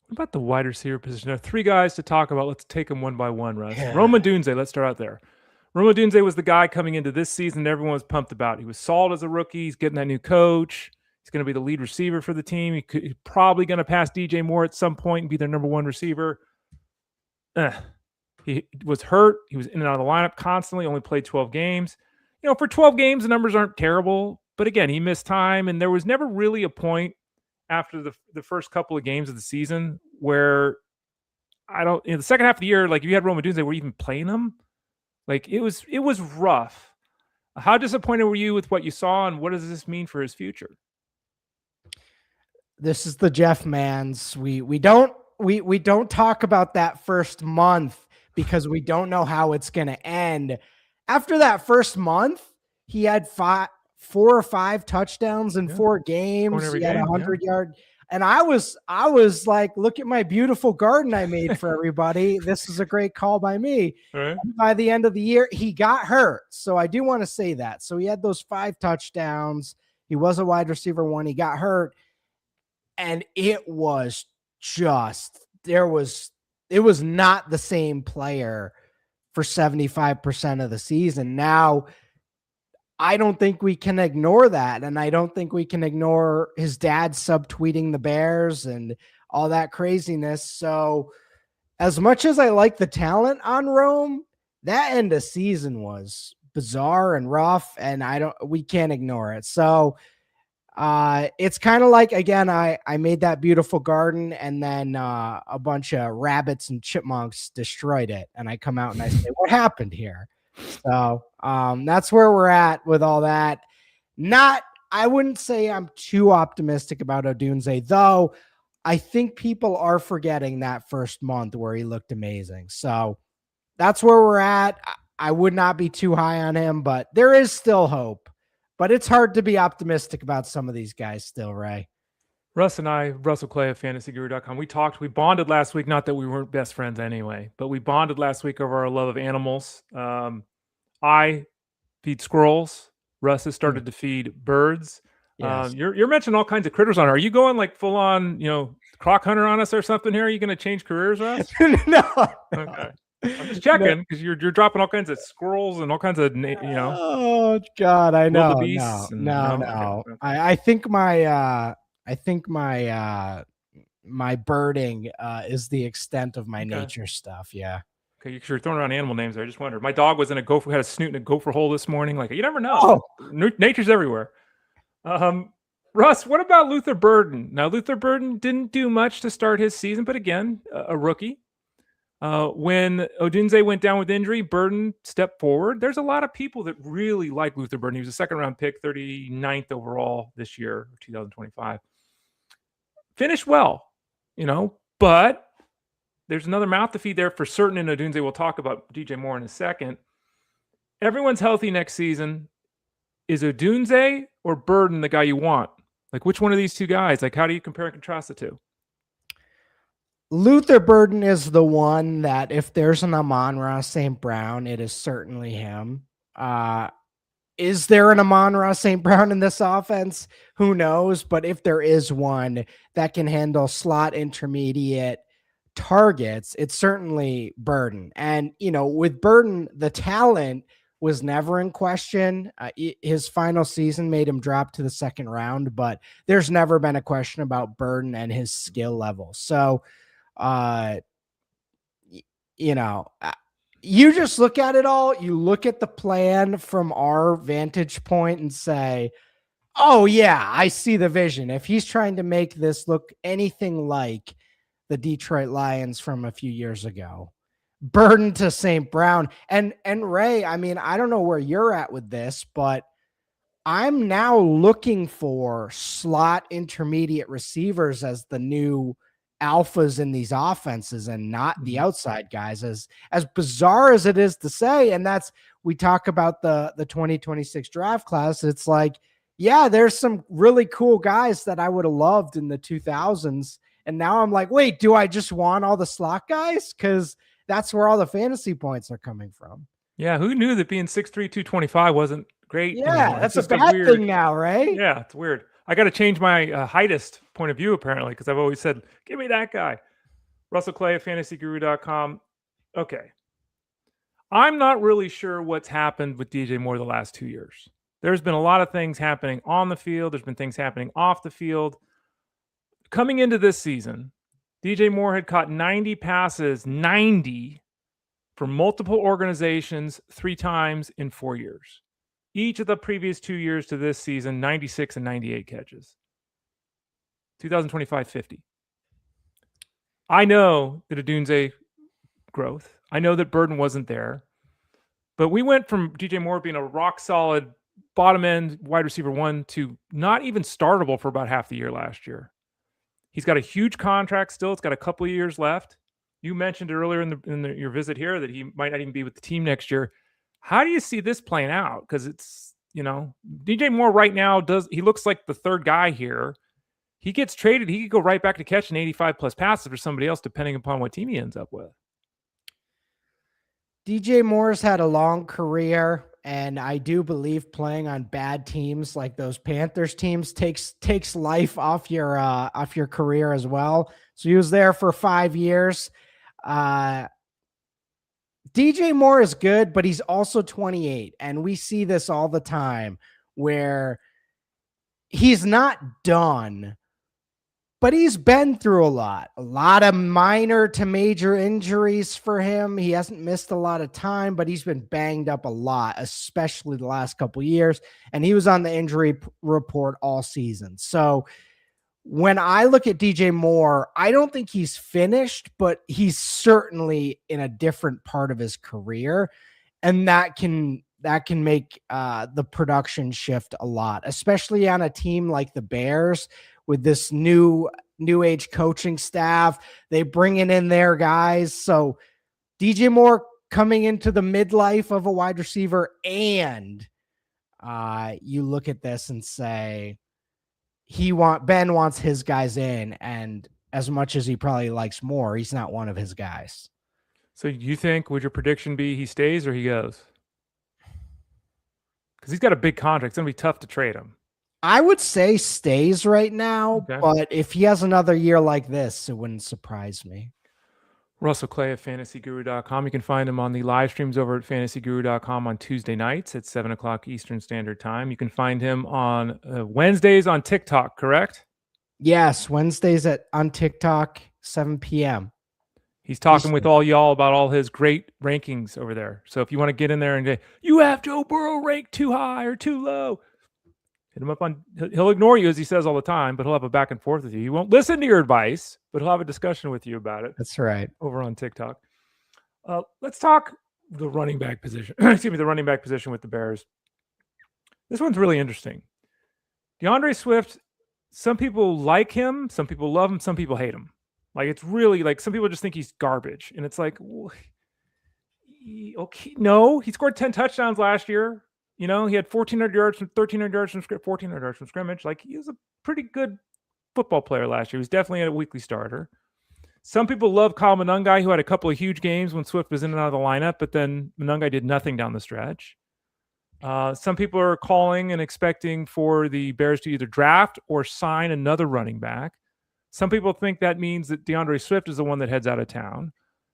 What about the wide receiver position? There are 3 guys to talk about. Let's take them one by one, Russ. Yeah. Odunze, let's start out there. Odunze was the guy coming into this season that everyone was pumped about. He was solid as a rookie. He's getting that new coach. He's going to be the lead receiver for the team. He's probably going to pass DJ Moore at some point and be their number 1 receiver. He was hurt. He was in and out of the lineup constantly, only played 12 games. For 12 games, the numbers aren't terrible. But again, he missed time, and there was never really a point after the first couple of games of the season where the second half of the year, like if you had Odunze, were you even playing him? Like it was rough. How disappointed were you with what you saw, and what does this mean for his future? This is the Jeff Mans. We don't talk about that first month because we don't know how it's going to end. After that first month, he had 4 or 5 touchdowns in 4 games. He had 100 yard. And I was like, look at my beautiful garden I made for everybody. This is a great call by me. Right. By the end of the year, he got hurt. So I do want to say that. So he had those 5 touchdowns. He was a wide receiver 1. He got hurt. And it was not the same player for 75% of the season. Now, I don't think we can ignore that. And I don't think we can ignore his dad subtweeting the Bears and all that craziness. So as much as I like the talent on Rome, that end of season was bizarre and rough, and we can't ignore it. So it's kind of like, again, I made that beautiful garden, and then a bunch of rabbits and chipmunks destroyed it. And I come out and I say, what happened here? So that's where we're at with all that. I wouldn't say I'm too optimistic about Odunze, though. I think people are forgetting that first month where he looked amazing. So that's where we're at. I would not be too high on him, but there is still hope. But it's hard to be optimistic about some of these guys still, Ray. Russ and I, Russell Clay of FantasyGuru.com, we bonded last week. Not that we weren't best friends anyway, but we bonded last week over our love of animals. I feed squirrels. Russ has started to feed birds. Yes. You're mentioning all kinds of critters on her. Are you going like full on, croc hunter on us or something here? Are you going to change careers, Russ? No. Okay. I'm just checking because you're dropping all kinds of squirrels and all kinds of, Oh God, I know. No. Okay. I think my birding is the extent of my nature stuff. Yeah. Okay, you're throwing around animal names there. I just wondered. My dog was had a snoot in a gopher hole this morning. Like, you never know. Nature's everywhere. Russ, what about Luther Burden? Now, Luther Burden didn't do much to start his season, but again, a rookie. When Odunze went down with injury, Burden stepped forward. There's a lot of people that really like Luther Burden. He was a second-round pick, 39th overall this year, 2025. Finished well, but there's another mouth to feed there for certain in Odunze. We'll talk about DJ Moore in a second. Everyone's healthy next season. Is Odunze or Burden the guy you want? Like, which one of these 2 guys? Like, how do you compare and contrast the 2? Luther Burden is the one that if there's an Amon-Ra St. Brown, it is certainly him. Is there an Amon-Ra St. Brown in this offense? Who knows? But if there is one that can handle slot intermediate targets, it's certainly Burden. And, with Burden, the talent was never in question. His final season made him drop to the second round, but there's never been a question about Burden and his skill level. So, you just look at it all. You look at the plan from our vantage point and say, oh yeah, I see the vision. If he's trying to make this look anything like the Detroit Lions from a few years ago, Burden to St. Brown. And Ray, I mean, I don't know where you're at with this, but I'm now looking for slot intermediate receivers as the new alphas in these offenses and not the outside guys, as bizarre as it is to say. And that's, we talk about the 2026 draft class. It's like, yeah, there's some really cool guys that I would have loved in the 2000s. And now I'm like, wait, do I just want all the slot guys? Because that's where all the fantasy points are coming from. Yeah, who knew that being 6'3", 225 wasn't great? Yeah, anymore? that's a bad thing now, right? Yeah, it's weird. I got to change my heightist point of view, apparently, because I've always said, give me that guy. Russell Clay at fantasyguru.com. Okay. I'm not really sure what's happened with DJ Moore the last 2 years. There's been a lot of things happening on the field. There's been things happening off the field. Coming into this season, DJ Moore had caught 90 passes, 90 for multiple organizations 3 times in 4 years. Each of the previous 2 years to this season, 96 and 98 catches. 2025, 50. I know that Odunze growth. I know that Burden wasn't there. But we went from DJ Moore being a rock-solid bottom-end wide receiver 1 to not even startable for about half the year last year. He's got a huge contract still. It's got a couple of years left. You mentioned earlier in your visit here that he might not even be with the team next year. How do you see this playing out? Because it's, DJ Moore right now he looks like the third guy here. He gets traded. He could go right back to catching 85 plus passes for somebody else, depending upon what team he ends up with. DJ Moore's had a long career, and I do believe playing on bad teams like those Panthers teams takes life off your career as well. So he was there for 5 years. DJ Moore is good, but he's also 28. And we see this all the time where he's not done, but he's been through a lot of minor to major injuries for him. He hasn't missed a lot of time, but he's been banged up a lot, especially the last couple of years. And he was on the injury report all season. So when I look at DJ Moore, I don't think he's finished, but he's certainly in a different part of his career. And that can make the production shift a lot, especially on a team like the Bears with this new age coaching staff. They bringing in their guys. So DJ Moore coming into the midlife of a wide receiver, and you look at this and say, Ben wants his guys in, and as much as he probably likes Moore, he's not one of his guys. So you think, would your prediction be he stays or he goes? Because he's got a big contract. It's going to be tough to trade him. I would say stays right now, okay. But if he has another year like this, it wouldn't surprise me. Russell Clay at fantasyguru.com. You can find him on the live streams over at fantasyguru.com on Tuesday nights at 7 o'clock Eastern Standard Time. You can find him on Wednesdays on TikTok, correct? Yes, Wednesdays on TikTok, 7 p.m. He's talking with all y'all about all his great rankings over there. So if you want to get in there and say, you have Joe Burrow ranked too high or too low, hit him up he'll ignore you, as he says all the time, but he'll have a back and forth with you. He won't listen to your advice, but he'll have a discussion with you about it. That's right. Over on TikTok. Let's talk the running back position. Excuse me, the running back position with the Bears. This one's really interesting. DeAndre Swift, some people like him, some people love him, some people hate him. Like, it's really like, some people just think he's garbage. And it's like, okay, no, he scored 10 touchdowns last year. He had 1,400 yards from 1,300 yards from 1,400 yards from scrimmage. Like, he was a pretty good football player last year. He was definitely a weekly starter. Some people love Kyle Monangai, who had a couple of huge games when Swift was in and out of the lineup, but then Monangai did nothing down the stretch. Some people are calling and expecting for the Bears to either draft or sign another running back. Some people think that means that DeAndre Swift is the one that heads out of town.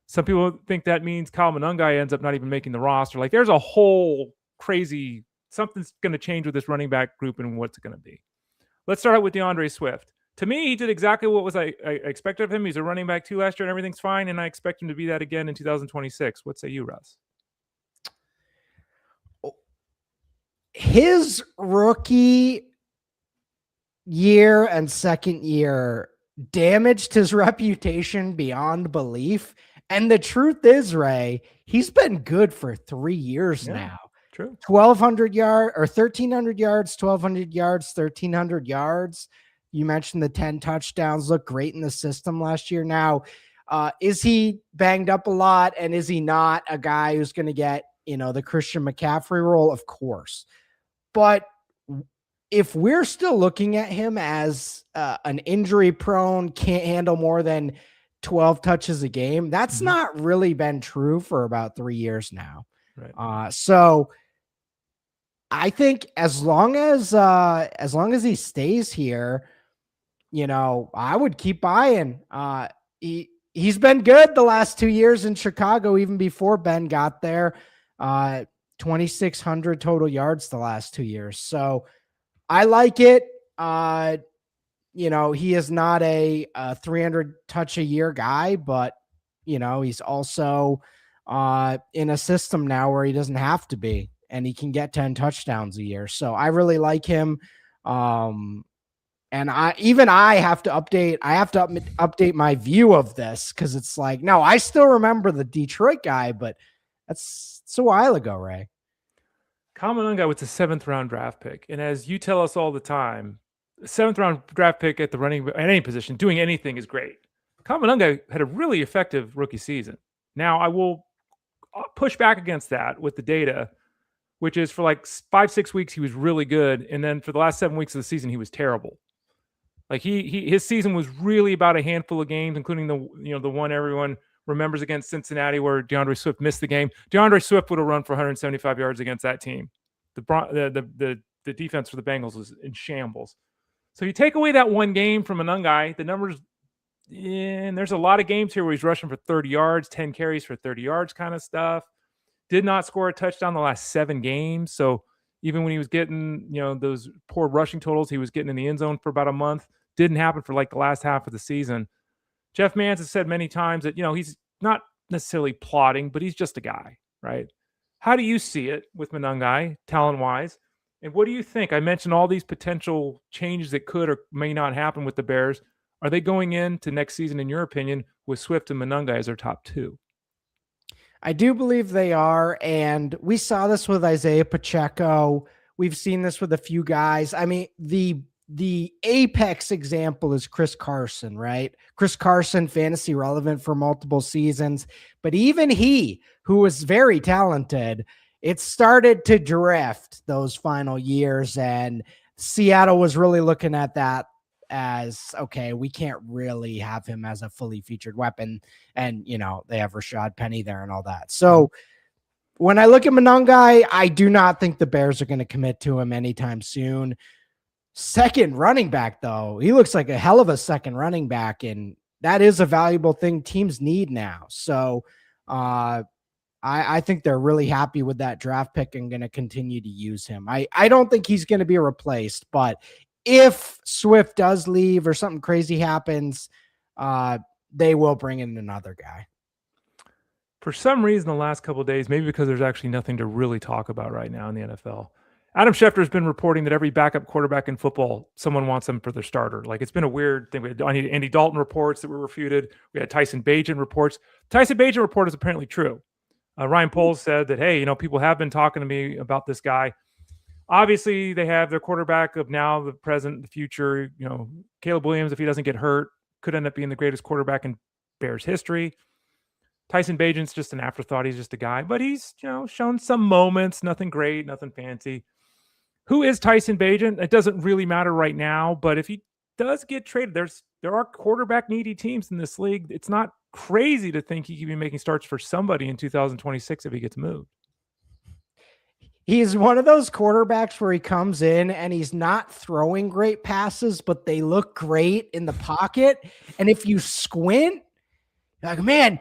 Some people think that means Kyle Monangai ends up not even making the roster. Like, there's a whole crazy, something's going to change with this running back group and what's it going to be. Let's start out with DeAndre Swift. To me, he did exactly what I expected of him. He's a running back 2 last year and everything's fine, and I expect him to be that again in 2026. What say you, Russ? His rookie year and second year damaged his reputation beyond belief. And the truth is, Ray, he's been good for 3 years now. True. 1,200 yards or 1,300 yards, 1,200 yards, 1,300 yards. You mentioned the 10 touchdowns look great in the system last year. Now, is he banged up a lot? And is he not a guy who's going to get, the Christian McCaffrey role? Of course. But if we're still looking at him as an injury prone, can't handle more than 12 touches a game, that's not really been true for about 3 years now. Right. So I think as long as he stays here, I would keep buying. He's been good the last 2 years in Chicago, even before Ben got there. 2,600 total yards the last 2 years. So I like it. He is not a 300 touch a year guy, but he's also in a system now where he doesn't have to be, and he can get 10 touchdowns a year. So I really like him. And I have to update my view of this, because it's like, no, I still remember the Detroit guy, but that's a while ago, Ray. Monangai was a 7th round draft pick. And as you tell us all the time, a 7th round draft pick at any position, doing anything is great. Monangai had a really effective rookie season. Now, I will push back against that with the data, which is for like 5-6 weeks, he was really good. And then for the last 7 weeks of the season, he was terrible. Like his season was really about a handful of games, including the one everyone remembers against Cincinnati where DeAndre Swift missed the game. DeAndre Swift would have run for 175 yards against that team. The defense for the Bengals was in shambles. So you take away that one game from Monangai, the numbers, and there's a lot of games here where he's rushing for 30 yards, 10 carries for 30 yards kind of stuff. Did not score a touchdown the last 7 games. So even when he was getting, those poor rushing totals, he was getting in the end zone for about a month. Didn't happen for like the last half of the season. Jeff Mans has said many times that, he's not necessarily plotting, but he's just a guy, right? How do you see it with Monangai, talent-wise? And what do you think? I mentioned all these potential changes that could or may not happen with the Bears. Are they going into next season, in your opinion, with Swift and Monangai as their top 2? I do believe they are, and we saw this with Isaiah Pacheco. We've seen this with a few guys. I mean, the apex example is Chris Carson, right? Chris Carson, fantasy relevant for multiple seasons, but even he, who was very talented, it started to drift those final years, and Seattle was really looking at that as, okay, we can't really have him as a fully featured weapon. And, they have Rashad Penny there and all that. So when I look at Monangai, I do not think the Bears are going to commit to him anytime soon. Second running back, though, he looks like a hell of a second running back, and that is a valuable thing teams need now. So I think they're really happy with that draft pick and going to continue to use him. I don't think he's going to be replaced, but if Swift does leave or something crazy happens, they will bring in another guy. For some reason, the last couple of days, maybe because there's actually nothing to really talk about right now in the NFL, Adam Schefter has been reporting that every backup quarterback in football, someone wants them for their starter. Like, it's been a weird thing. We had Andy Dalton reports that were refuted. We had Tyson Bagent reports. Tyson Bagent report is apparently true. Ryan Poles said that, hey, people have been talking to me about this guy. Obviously, they have their quarterback of now, the present, the future. Caleb Williams, if he doesn't get hurt, could end up being the greatest quarterback in Bears history. Tyson Bagent's just an afterthought. He's just a guy, but he's shown some moments. Nothing great, nothing fancy. Who is Tyson Bagent? It doesn't really matter right now, but if he does get traded, there are quarterback needy teams in this league. It's not crazy to think he could be making starts for somebody in 2026 if he gets moved. He's one of those quarterbacks where he comes in and he's not throwing great passes, but they look great in the pocket. And if you squint, you're like, man,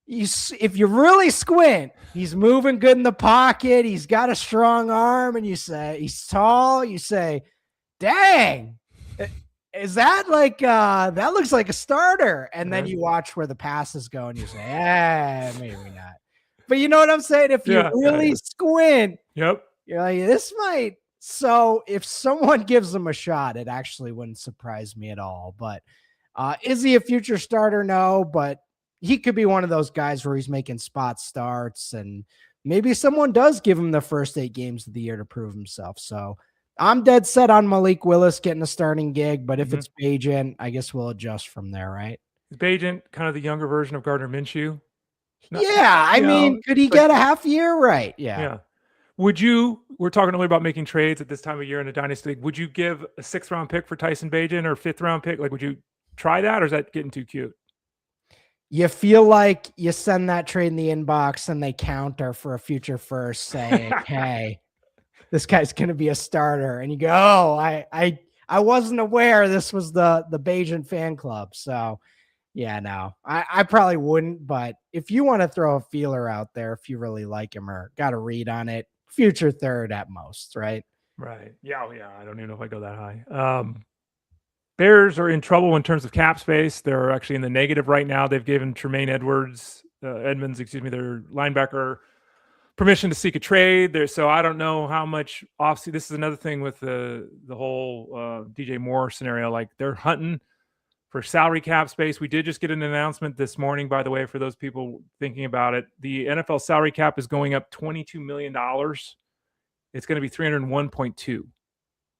if you really squint, he's moving good in the pocket. He's got a strong arm, and you say he's tall. You say, dang, is that like, that looks like a starter. And then you watch where the passes go and you say, maybe not. But you know what I'm saying? If you really squint, you're like, this might. So if someone gives him a shot, it actually wouldn't surprise me at all. But is he a future starter? No. But, he could be one of those guys where he's making spot starts, and maybe someone does give him the first 8 games of the year to prove himself. So I'm dead set on Malik Willis getting a starting gig, but if it's Bagent, I guess we'll adjust from there, right? Is Bagent kind of the younger version of Gardner Minshew? I mean, could he get a half year? Right. Yeah. We're talking earlier about making trades at this time of year in a dynasty league. Would you give a 6th round pick for Tyson Bagent, or 5th round pick? Like, would you try that, or is that getting too cute? You feel like you send that trade in the inbox and they counter for a future first saying, hey, this guy's going to be a starter. And you go, oh, I wasn't aware this was the Bagent fan club. So yeah, no, I probably wouldn't, but if you want to throw a feeler out there, if you really like him or got a read on it, future 3rd at most, right? Right. Yeah. I don't even know if I go that high. Bears are in trouble in terms of cap space. They're actually in the negative right now. They've given Tremaine Edmonds, their linebacker, permission to seek a trade. So I don't know how much offseason. This is another thing with the whole DJ Moore scenario. Like, they're hunting for salary cap space. We did just get an announcement this morning, by the way, for those people thinking about it. The NFL salary cap is going up $22 million. It's going to be 301.2.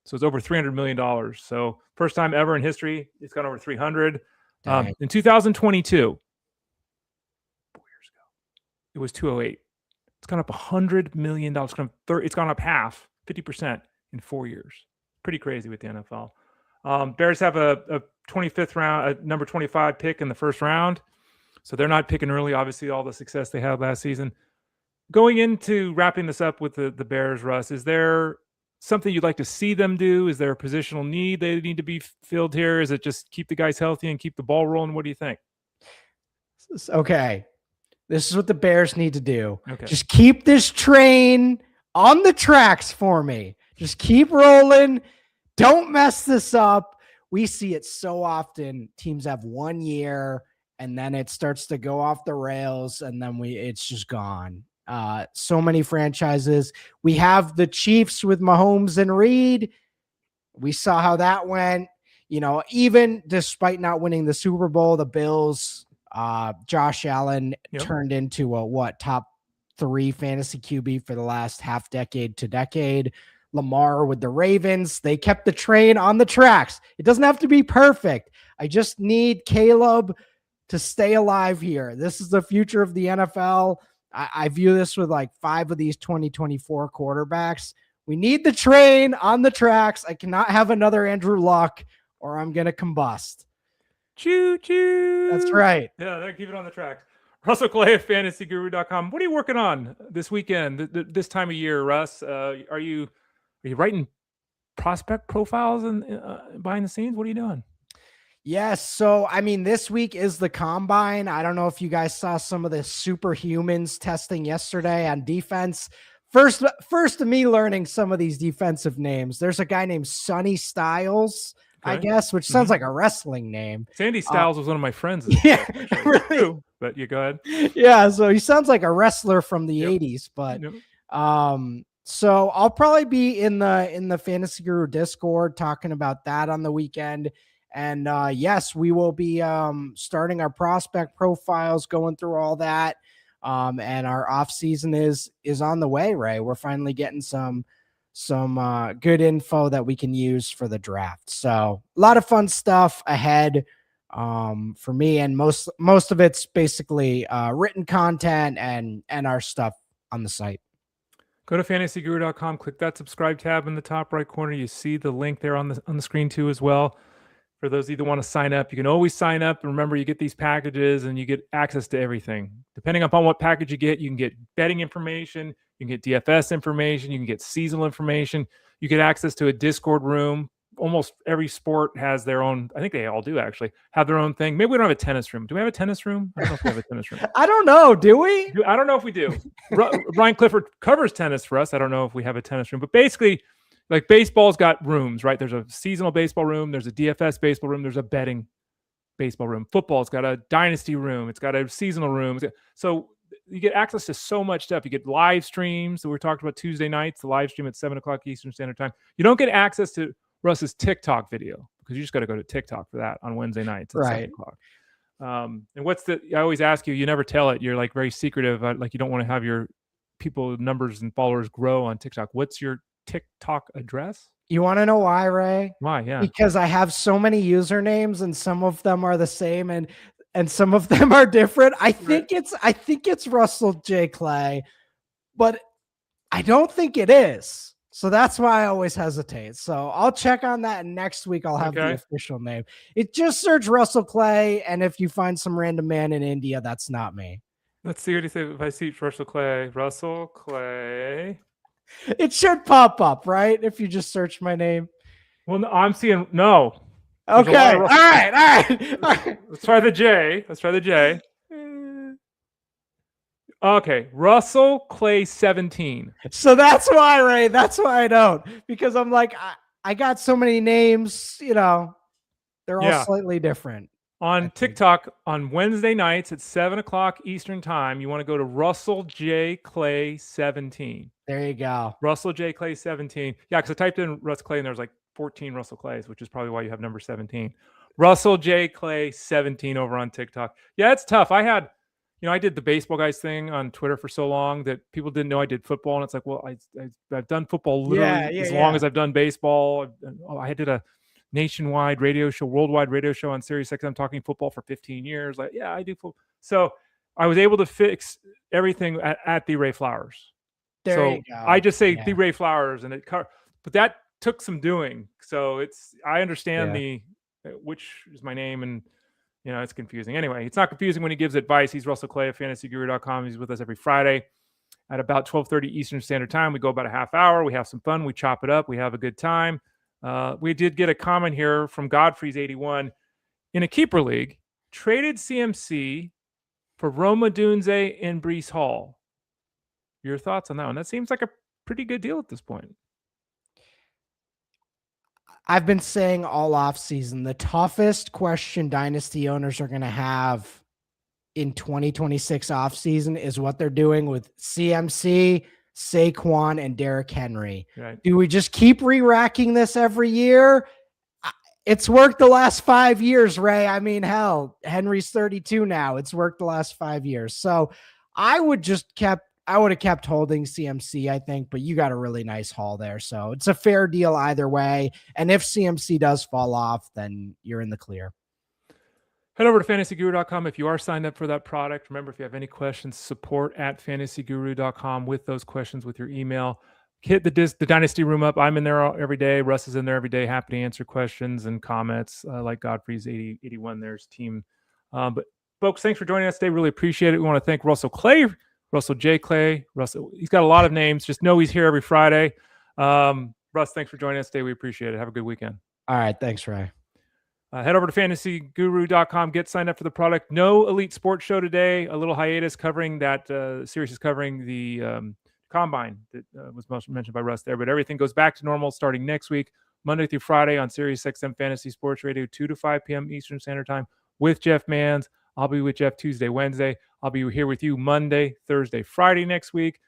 So it's over $300 million. So first time ever in history, it's gone over 300. In 2022, 4 years ago, it was 208. It's gone up $100 million. It's gone up half, 50% in 4 years. Pretty crazy with the NFL. Bears have a 25th round, a number 25 pick in the first round. So they're not picking early, obviously, all the success they had last season. Going into wrapping this up with the Bears, Russ, is there something you'd like to see them do? Is there a positional need they need to be filled here? Is it just keep the guys healthy and keep the ball rolling? What do you think? Okay. This is what the Bears need to do. Okay. Just keep this train on the tracks for me. Just keep rolling. Don't mess this up. We see it so often. Teams have 1 year and then it starts to go off the rails, and then it's just gone. So many franchises. We have the Chiefs with Mahomes and Reed. We saw how that went. Even despite not winning the Super Bowl, the Bills, Josh Allen turned into a top 3 fantasy QB for the last half decade to decade. Lamar with the Ravens, they kept the train on the tracks. It doesn't have to be perfect. I just need Caleb to stay alive here. This is the future of the NFL. I view this with like 5 of these 2024 quarterbacks. We need the train on the tracks. I cannot have another Andrew Luck or I'm going to combust. Choo choo. That's right. Yeah, they keep it on the tracks. Russell Clay at fantasyguru.com. What are you working on this weekend, this time of year, Russ? Are you writing prospect profiles and behind the scenes? What are you doing? Yes. So, this week is the combine. I don't know if you guys saw some of the superhumans testing yesterday on defense. First to me learning some of these defensive names. There's a guy named Sonny Styles, I guess, which sounds like a wrestling name. Sandy Styles was one of my friends. Yeah, really. But you go ahead. Yeah. So he sounds like a wrestler from the 80s, but, so I'll probably be in the Fantasy Guru Discord talking about that on the weekend. And yes, we will be starting our prospect profiles, going through all that. And our off season is on the way, Ray. We're finally getting some good info that we can use for the draft. So a lot of fun stuff ahead for me, and most of it's basically written content and our stuff on the site. Go to fantasyguru.com, click that subscribe tab in the top right corner. You see the link there on the screen too as well. For those of you that want to sign up, you can always sign up. And remember, you get these packages and you get access to everything. Depending upon what package you can get betting information, you can get DFS information, you can get seasonal information, you get access to a Discord room. Almost every sport has their own. I think they all do actually have their own thing. Maybe we don't have a tennis room. Do we have a tennis room? I don't know if we have a tennis room. I don't know. Do we? I don't know if we do. Brian Clifford covers tennis for us. I don't know if we have a tennis room, but basically, like baseball's got rooms, right? There's a seasonal baseball room. There's a DFS baseball room. There's a betting baseball room. Football's got a dynasty room. It's got a seasonal room. So you get access to so much stuff. You get live streams. So we're talking about Tuesday nights, the live stream at 7:00 Eastern Standard Time. You don't get access to Russ's TikTok video because you just got to go to TikTok for that on Wednesday nights at 7:00. And what's I always ask you, you never tell it. You're like very secretive. Like you don't want to have your people numbers and followers grow on TikTok. What's your TikTok address? You want to know why, Ray? Why? Yeah. Because I have so many usernames and some of them are the same and some of them are different. I think it's Russell J. Clay, but I don't think it is. So that's why I always hesitate. So I'll check on that, and next week I'll have the official name. It just search Russell Clay, and if you find some random man in India, that's not me. Let's see what he said. If I see Russell Clay, it should pop up, right? If you just search my name. Well, no, I'm seeing no. Okay. All right. Let's try the J. Okay, Russell Clay 17. So that's why, Ray. That's why I don't, because I'm like, I got so many names. They're all slightly different. On TikTok on Wednesday nights at 7:00 Eastern time, you want to go to Russell J. Clay 17. There you go. Russell J. Clay 17. Yeah, because I typed in Russ Clay and there's like 14 Russell Clays, which is probably why you have number 17. Russell J. Clay 17 over on TikTok. Yeah, it's tough. I did the baseball guys thing on Twitter for so long that people didn't know I did football. And it's like, well, I've done football literally as long as I've done baseball. I did a nationwide radio show, worldwide radio show on Sirius XM talking football for 15 years. Like, yeah, I do football. So I was able to fix everything at the Ray Flowers. There you go. I just say the Ray Flowers, but that took some doing. So I understand which is my name, and it's confusing. Anyway, it's not confusing when he gives advice. He's Russell Clay of fantasyguru.com. He's with us every Friday at about 12:30 Eastern Standard Time. We go about a half hour. We have some fun. We chop it up. We have a good time. We did get a comment here from Godfrey's81. In a keeper league, traded CMC for Roma Odunze and Breece Hall. Your thoughts on that one? That seems like a pretty good deal at this point. I've been saying all off season, the toughest question dynasty owners are going to have in 2026 off season is what they're doing with CMC, Saquon, and Derrick Henry. Right. Do we just keep re-racking this every year? It's worked the last 5 years, Ray. I mean, hell, Henry's 32 now. It's worked the last 5 years. So I would have kept holding CMC, I think, but you got a really nice haul there. So it's a fair deal either way. And if CMC does fall off, then you're in the clear. Head over to fantasyguru.com if you are signed up for that product. Remember, if you have any questions, support@fantasyguru.com with those questions with your email. Hit the Dynasty Room up. I'm in there every day. Russ is in there every day. Happy to answer questions and comments like Godfrey's 81 there's team. But folks, thanks for joining us today. Really appreciate it. We want to thank Russell Clay, Russell J. Clay. Russell, he's got a lot of names. Just know he's here every Friday. Russ, thanks for joining us today. We appreciate it. Have a good weekend. All right. Thanks, Ray. Head over to fantasyguru.com. Get signed up for the product. No Elite Sports Show today. A little hiatus covering that. Series is covering the Combine that was mentioned by Russ there. But everything goes back to normal starting next week, Monday through Friday on Sirius XM Fantasy Sports Radio, 2 to 5 p.m. Eastern Standard Time with Jeff Manns. I'll be with Jeff Tuesday, Wednesday. I'll be here with you Monday, Thursday, Friday next week.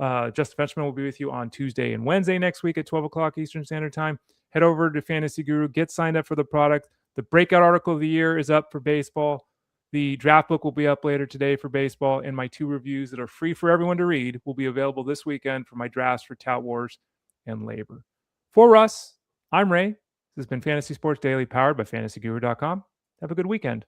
Justin Fetchman will be with you on Tuesday and Wednesday next week at 12 o'clock Eastern Standard Time. Head over to Fantasy Guru. Get signed up for the product. The breakout article of the year is up for baseball. The draft book will be up later today for baseball. And my 2 reviews that are free for everyone to read will be available this weekend for my drafts for Tout Wars and Labor. For Russ, I'm Ray. This has been Fantasy Sports Daily, powered by fantasyguru.com. Have a good weekend.